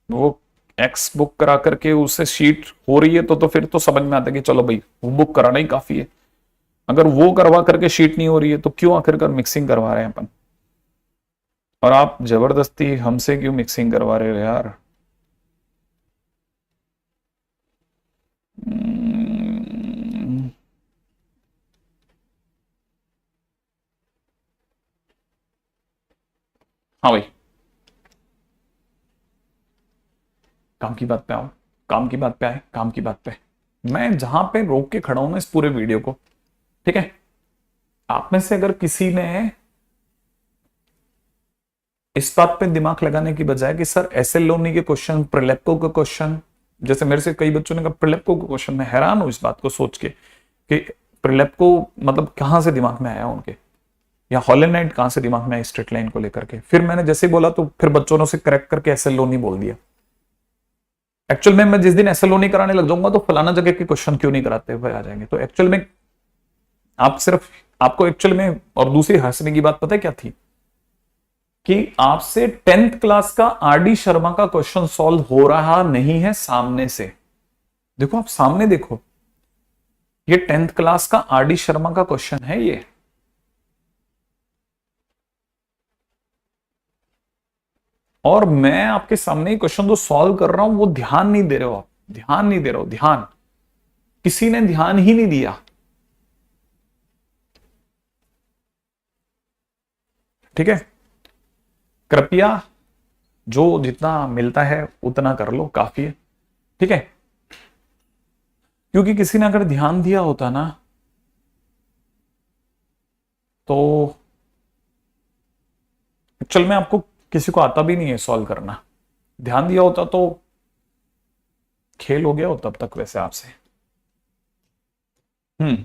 Speaker 1: वो एक्स बुक करा करके उससे शीट हो रही है तो फिर तो समझ में आता है कि चलो भाई वो बुक कराना ही काफी है। अगर वो करवा करके शीट नहीं हो रही है तो क्यों आखिरकार मिक्सिंग करवा रहे हैं अपन, और आप जबरदस्ती हमसे क्यों मिक्सिंग करवा रहे हो यार। हम्म, हाँ भाई, काम की बात पे आओ। काम की बात पे आए, काम की बात पे। मैं जहां पे रोक के खड़ा हूं ना इस पूरे वीडियो को, ठीक है, आप में से अगर किसी ने इस बात पे दिमाग लगाने की बजाय कि सर एस एल लोनी के क्वेश्चन, प्रिलेप्को के क्वेश्चन, जैसे मेरे से कई बच्चों ने कहा प्रिलेप्को के क्वेश्चन, मैं हैरान हूं इस बात को सोच के कि प्रिलेप्को मतलब कहां से दिमाग में आया उनके, या हॉलनाइट कहां से दिमाग में आया स्ट्रेट लाइन को लेकर के। फिर मैंने जैसे ही बोला तो फिर बच्चों ने उसे करेक्ट करके एस एल लोनी बोल दिया। एक्चुअल में मैं जिस दिन एस एल लोनी कराने लग जाऊंगा तो फलाना जगह के क्वेश्चन क्यों नहीं कराते हुए आ जाएंगे। तो एक्चुअल में आप सिर्फ, आपको एक्चुअल में, और दूसरी हंसने की बात पता है क्या थी, कि आपसे 10th क्लास का आर डी शर्मा का क्वेश्चन सॉल्व हो रहा नहीं है सामने से। देखो आप सामने देखो, ये 10th क्लास का आर डी शर्मा का क्वेश्चन है ये। और मैं आपके सामने ही क्वेश्चन जो सॉल्व कर रहा हूं वो ध्यान नहीं दे रहे हो आप, ध्यान नहीं दे रहे हो, ध्यान किसी ने ध्यान ही नहीं दिया। ठीक है, कृपया जो जितना मिलता है उतना कर लो, काफी है। ठीक है, क्योंकि किसी ने अगर ध्यान दिया होता ना तो एक्चुअल में आपको किसी को आता भी नहीं है सॉल्व करना, ध्यान दिया होता तो खेल हो गया हो तब तक वैसे आपसे। हम्म,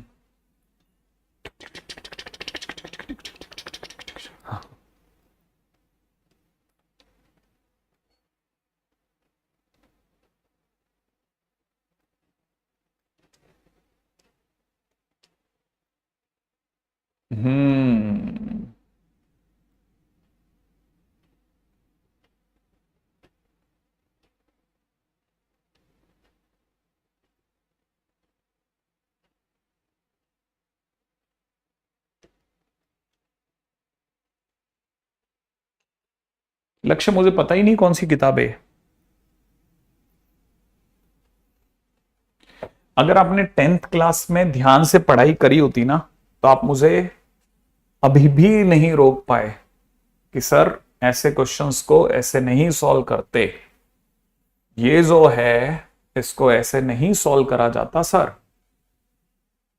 Speaker 1: हम्म, लक्ष्य मुझे पता ही नहीं कौन सी किताब है। अगर आपने 10th क्लास में ध्यान से पढ़ाई करी होती ना तो आप मुझे अभी भी नहीं रोक पाए कि सर ऐसे क्वेश्चंस को ऐसे नहीं सॉल्व करते, ये जो है इसको ऐसे नहीं सॉल्व करा जाता सर,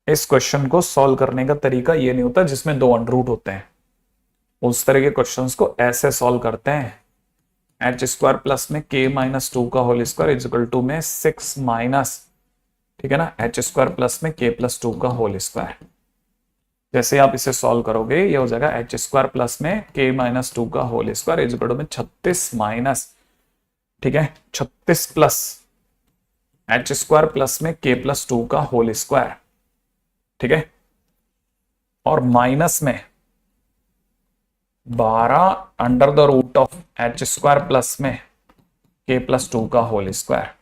Speaker 1: इस क्वेश्चन को सॉल्व करने का तरीका ये नहीं होता जिसमें 2 अंडर रूट होते हैं, उस तरह के क्वेश्चंस को ऐसे सॉल्व करते हैं। एच स्क्वायर प्लस में के माइनस 2 का whole square is equal to में 6 माइनस, ठीक है ना, एच स्क्वायर प्लस में के प्लस 2 का होल स्क्वायर। जैसे आप इसे सॉल्व करोगे ये हो जाएगा एच स्क्वायर प्लस में के माइनस 2 का whole square is equal to में 36 माइनस, ठीक है, 36 प्लस एच स्क्वायर प्लस में के प्लस 2 का होल स्क्वायर, ठीक है, और माइनस में 12 under the root of h square plus में के प्लस 2 का होल स्क्वायर,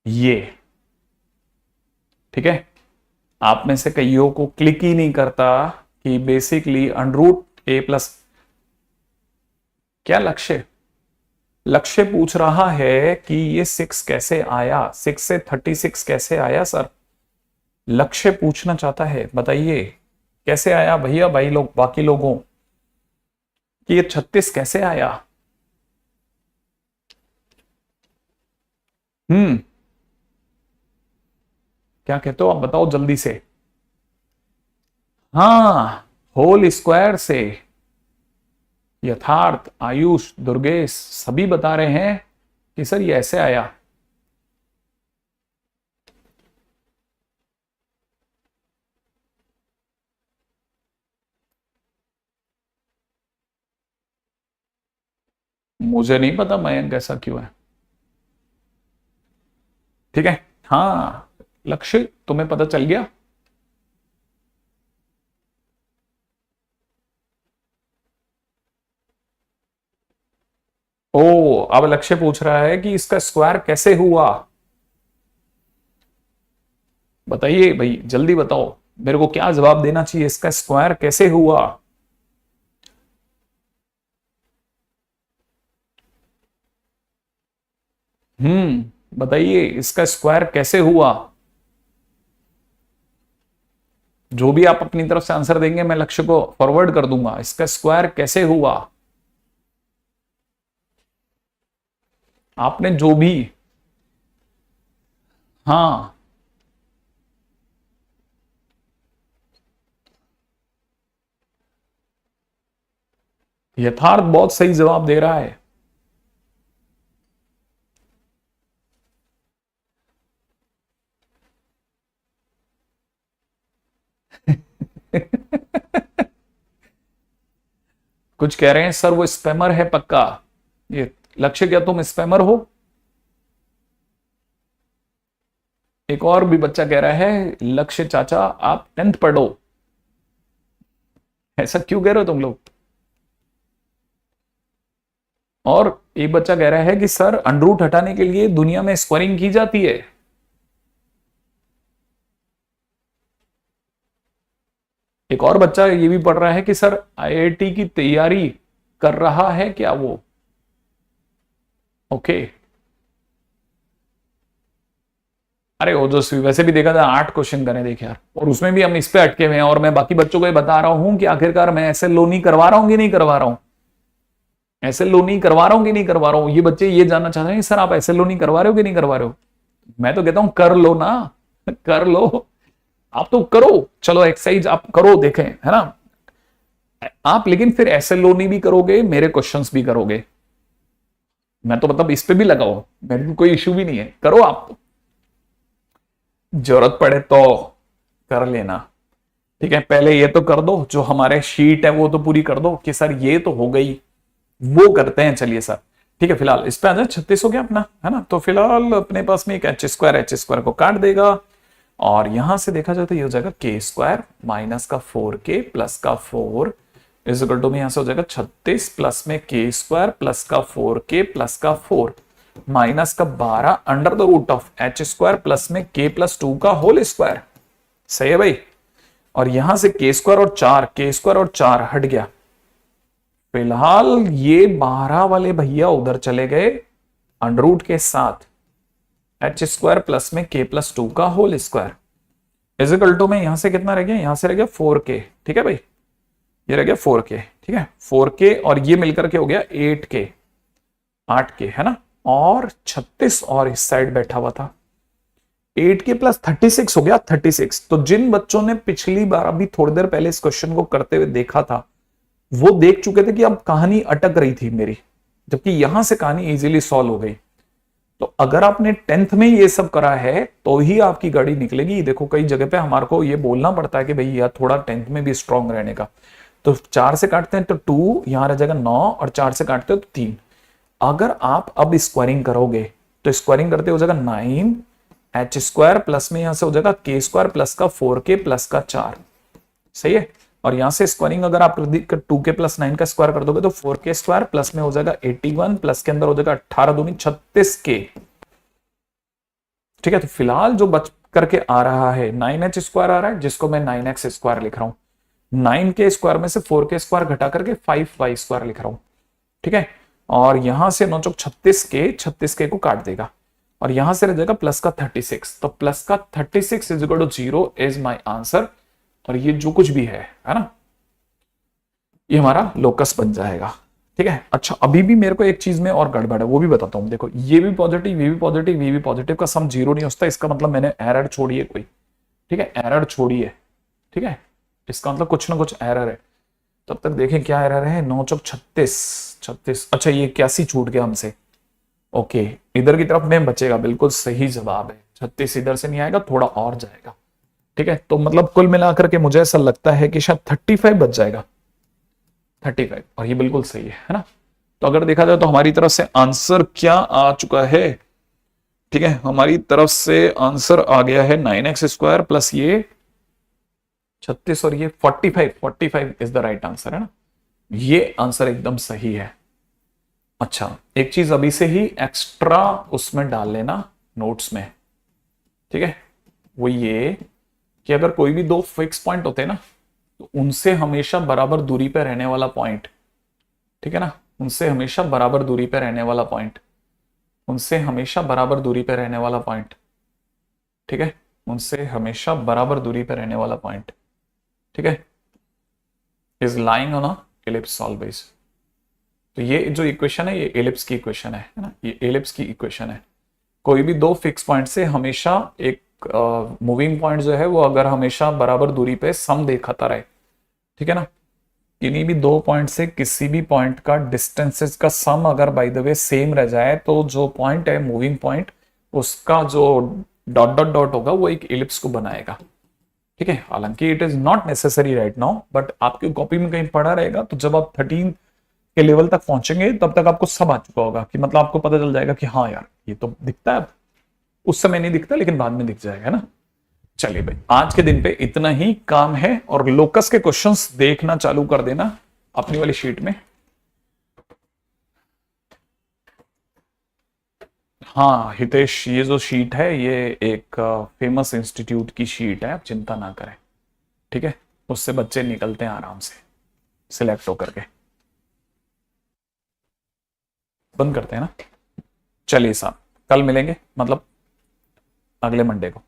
Speaker 1: ये, ठीक है। आप में से कईयों को क्लिक ही नहीं करता कि बेसिकली अंडर रूट ए प्लस, क्या लक्ष्य, लक्ष्य पूछ रहा है कि ये 6 कैसे आया, 6 से 36 कैसे आया सर, लक्ष्य पूछना चाहता है, बताइए कैसे आया भैया, भाई लोग, बाकी लोगों कि ये 36 कैसे आया। क्या कहते हो आप, बताओ जल्दी से। हाँ, होल स्क्वायर से। यथार्थ, आयुष, दुर्गेश सभी बता रहे हैं कि सर ये ऐसे आया। मुझे नहीं पता मयंक ऐसा क्यों है, ठीक है। हाँ लक्ष्य, तुम्हें पता चल गया। ओ, अब लक्ष्य पूछ रहा है कि इसका स्क्वायर कैसे हुआ, बताइए भाई जल्दी बताओ, मेरे को क्या जवाब देना चाहिए, इसका स्क्वायर कैसे हुआ। बताइए इसका स्क्वायर कैसे हुआ। जो भी आप अपनी तरफ से आंसर देंगे मैं लक्ष्य को फॉरवर्ड कर दूंगा, इसका स्क्वायर कैसे हुआ। आपने जो भी हाँ, यथार्थ बहुत सही जवाब दे रहा है। कुछ कह रहे हैं सर वो स्पैमर है पक्का। ये लक्ष्य, क्या तुम स्पैमर हो? एक और भी बच्चा कह रहा है लक्ष्य चाचा आप 10th पढ़ो। ऐसा क्यों कह रहे हो तुम लोग? और एक बच्चा कह रहा है कि सर अंडरूट हटाने के लिए दुनिया में स्क्वायरिंग की जाती है। एक और बच्चा ये भी पढ़ रहा है कि सर आईआईटी की तैयारी कर रहा है क्या वो? ओके। अरे ओजस्वी, वैसे भी देखा था 8 क्वेश्चन करे देख यार, और उसमें भी हम इस पे अटके हुए हैं, और मैं बाकी बच्चों को ये बता रहा हूं कि आखिरकार मैं ऐसे लो नहीं करवा रहा हूं कि नहीं करवा रहा हूं, ऐसे लो नहीं करवा रहा हूं कि नहीं करवा रहा हूं। ये बच्चे ये जानना चाहते हैं सर आप ऐसे लो नहीं करवा रहे हो कि नहीं करवा रहे हो। मैं तो कहता हूं कर लो ना, कर लो, आप तो करो, चलो एक्सरसाइज आप करो देखें, है ना आप, लेकिन फिर ऐसे लो नहीं भी करोगे, मेरे क्वेश्चंस भी करोगे। मैं तो मतलब इस पे भी लगाओ, मेरे को कोई इश्यू भी नहीं है, करो आप, जरूरत पड़े तो कर लेना। ठीक है, पहले ये तो कर दो, जो हमारे शीट है वो तो पूरी कर दो कि सर ये तो हो गई, वो करते हैं चलिए सर। ठीक है, फिलहाल इस पे आ जाए, 36 हो गया अपना, है ना। तो फिलहाल अपने पास में एक एच स्क्वायर को काट देगा, और यहां से देखा जाए तो ये हो जाएगा के स्क्वायर माइनस का 4k प्लस का 4 इज इक्वल टू में यहां से हो जाएगा 36 प्लस में के स्क्वायर प्लस का 4k प्लस का 4 माइनस का 12 under the root of h square plus में k प्लस 2 का होल स्क्वायर। सही है भाई। और यहां से के स्क्वायर और 4, के स्क्वायर और 4 हट गया। फिलहाल ये 12 वाले भैया उधर चले गए अंडर रूट के साथ, एच स्क्वायर प्लस में के प्लस 2 का होल स्क्वायर इजिकल टू में यहां से कितना रह गया, यहां से रह गया 4k। ठीक है भाई, ये रह गया 4k। ठीक है, 4k और ये मिलकर के हो गया 8k, 8k है ना, और 36 और इस साइड बैठा हुआ था 8k प्लस 36 हो गया 36। तो जिन बच्चों ने पिछली बार अभी थोड़ी देर पहले इस क्वेश्चन को करते हुए देखा था, वो देख चुके थे कि अब कहानी अटक रही थी मेरी, जबकि यहां से कहानी इजीली सॉल्व हो गई। तो अगर आपने 10th में ये सब करा है तो ही आपकी गाड़ी निकलेगी। देखो कई जगह पे हमारे को ये बोलना पड़ता है कि भाई यार थोड़ा 10th में भी स्ट्रांग रहने का। तो 4 से काटते हैं तो 2, यहां रह जाएगा 9, और 4 से काटते हो तो 3। अगर आप अब स्क्वायरिंग करोगे तो स्क्वायरिंग करते हो जाएगा 9 एच स्क्वायर प्लस में यहां से हो जाएगा के स्क्वायर प्लस का 4k प्लस का 4। सही है। और यहां से स्क्वायरिंग अगर आप 2k प्लस 9 का स्क्वायर कर दोगे तो 4k स्क्वायर प्लस में हो जाएगा 81 प्लस के अंदर हो जाएगा 18 दूनी 36k। ठीक है, तो फिलहाल जो बच करके आ रहा है 9h स्क्वायर आ रहा है, जिसको मैं 9x स्क्वायर लिख रहा हूं। 9k स्क्वायर में से 4k स्क्वायर घटा करके 5y स्क्वायर लिख रहा हूं। ठीक है, और यहां से 9 चौक 36k को काट देगा, और यहां से रह जाएगा प्लस का 36। तो प्लस का 36 is equal to 0 is my answer. और ये जो कुछ भी है ना, ये हमारा लोकस बन जाएगा। ठीक है, अच्छा अभी भी मेरे को एक चीज में और गड़बड़ है, वो भी बताता हूं। देखो ये भी पॉजिटिव, ये भी पॉजिटिव, ये भी पॉजिटिव का सम 0 नहीं होता, इसका मतलब मैंने एरर छोड़ी है कोई। ठीक है, एरर छोड़ी है। ठीक है, इसका मतलब कुछ ना कुछ एरर है। तब तक देखें क्या एरर है। 9 चौक 36, अच्छा ये 81 छूट गया हमसे। ओके, इधर की तरफ में बचेगा, बिल्कुल सही जवाब है। 36 इधर से नहीं आएगा, थोड़ा और जाएगा। ठीक है, तो मतलब कुल मिलाकर के मुझे ऐसा लगता है कि शायद 35 बच जाएगा, 35, और ये बिल्कुल सही है ना। तो अगर देखा जाए तो हमारी तरफ से आंसर क्या आ चुका है। ठीक है, हमारी तरफ से आंसर आ गया है 9x स्क्वायर प्लस ये 36 और ये 45 इज द राइट आंसर, है ना। ये आंसर एकदम सही है। अच्छा एक चीज अभी से ही एक्स्ट्रा उसमें डाल लेना नोट्स में। ठीक है, वो ये कि अगर कोई भी दो फिक्स पॉइंट होते हैं ना, तो उनसे हमेशा बराबर दूरी पर रहने वाला पॉइंट, ठीक है ना, उनसे हमेशा बराबर दूरी पर रहने वाला पॉइंट, उनसे हमेशा बराबर दूरी पर रहने वाला पॉइंट, ठीक है, उनसे हमेशा बराबर दूरी पर रहने वाला पॉइंट, ठीक है, is lying on a ellipse always. तो ये जो इक्वेशन है ये एलिप्स की इक्वेशन है ना, ये एलिप्स की इक्वेशन है। कोई भी दो फिक्स पॉइंट से हमेशा एक मूविंग पॉइंट जो है वो अगर हमेशा बराबर दूरी पे सम दिखाता रहे, ठीक है ना, किन्हीं भी दो पॉइंट से किसी भी पॉइंट का डिस्टेंसेस का सम अगर बाय द वे सेम रह जाए तो जो पॉइंट है मूविंग पॉइंट, उसका जो डॉट डॉट डॉट होगा वो एक इलिप्स को बनाएगा। ठीक है, हालांकि it is not necessary right now, but आपकी कॉपी में कहीं पढ़ा रहेगा, तो जब आप 13 के लेवल तक पहुंचेंगे तब तक आपको सब आ चुका होगा, कि मतलब आपको पता चल जाएगा कि हाँ यार ये तो दिखता है, अब उस समय नहीं दिखता लेकिन बाद में दिख जाएगा ना। चलिए भाई, आज के दिन पे इतना ही काम है, और लोकस के क्वेश्चंस देखना चालू कर देना अपनी वाली शीट में। हाँ हितेश, ये जो शीट है ये एक फेमस इंस्टीट्यूट की शीट है, आप चिंता ना करें, ठीक है, उससे बच्चे निकलते हैं आराम से सिलेक्ट होकर के। बंद करते हैं ना। चलिए साहब, कल मिलेंगे, मतलब अगले मंडे को।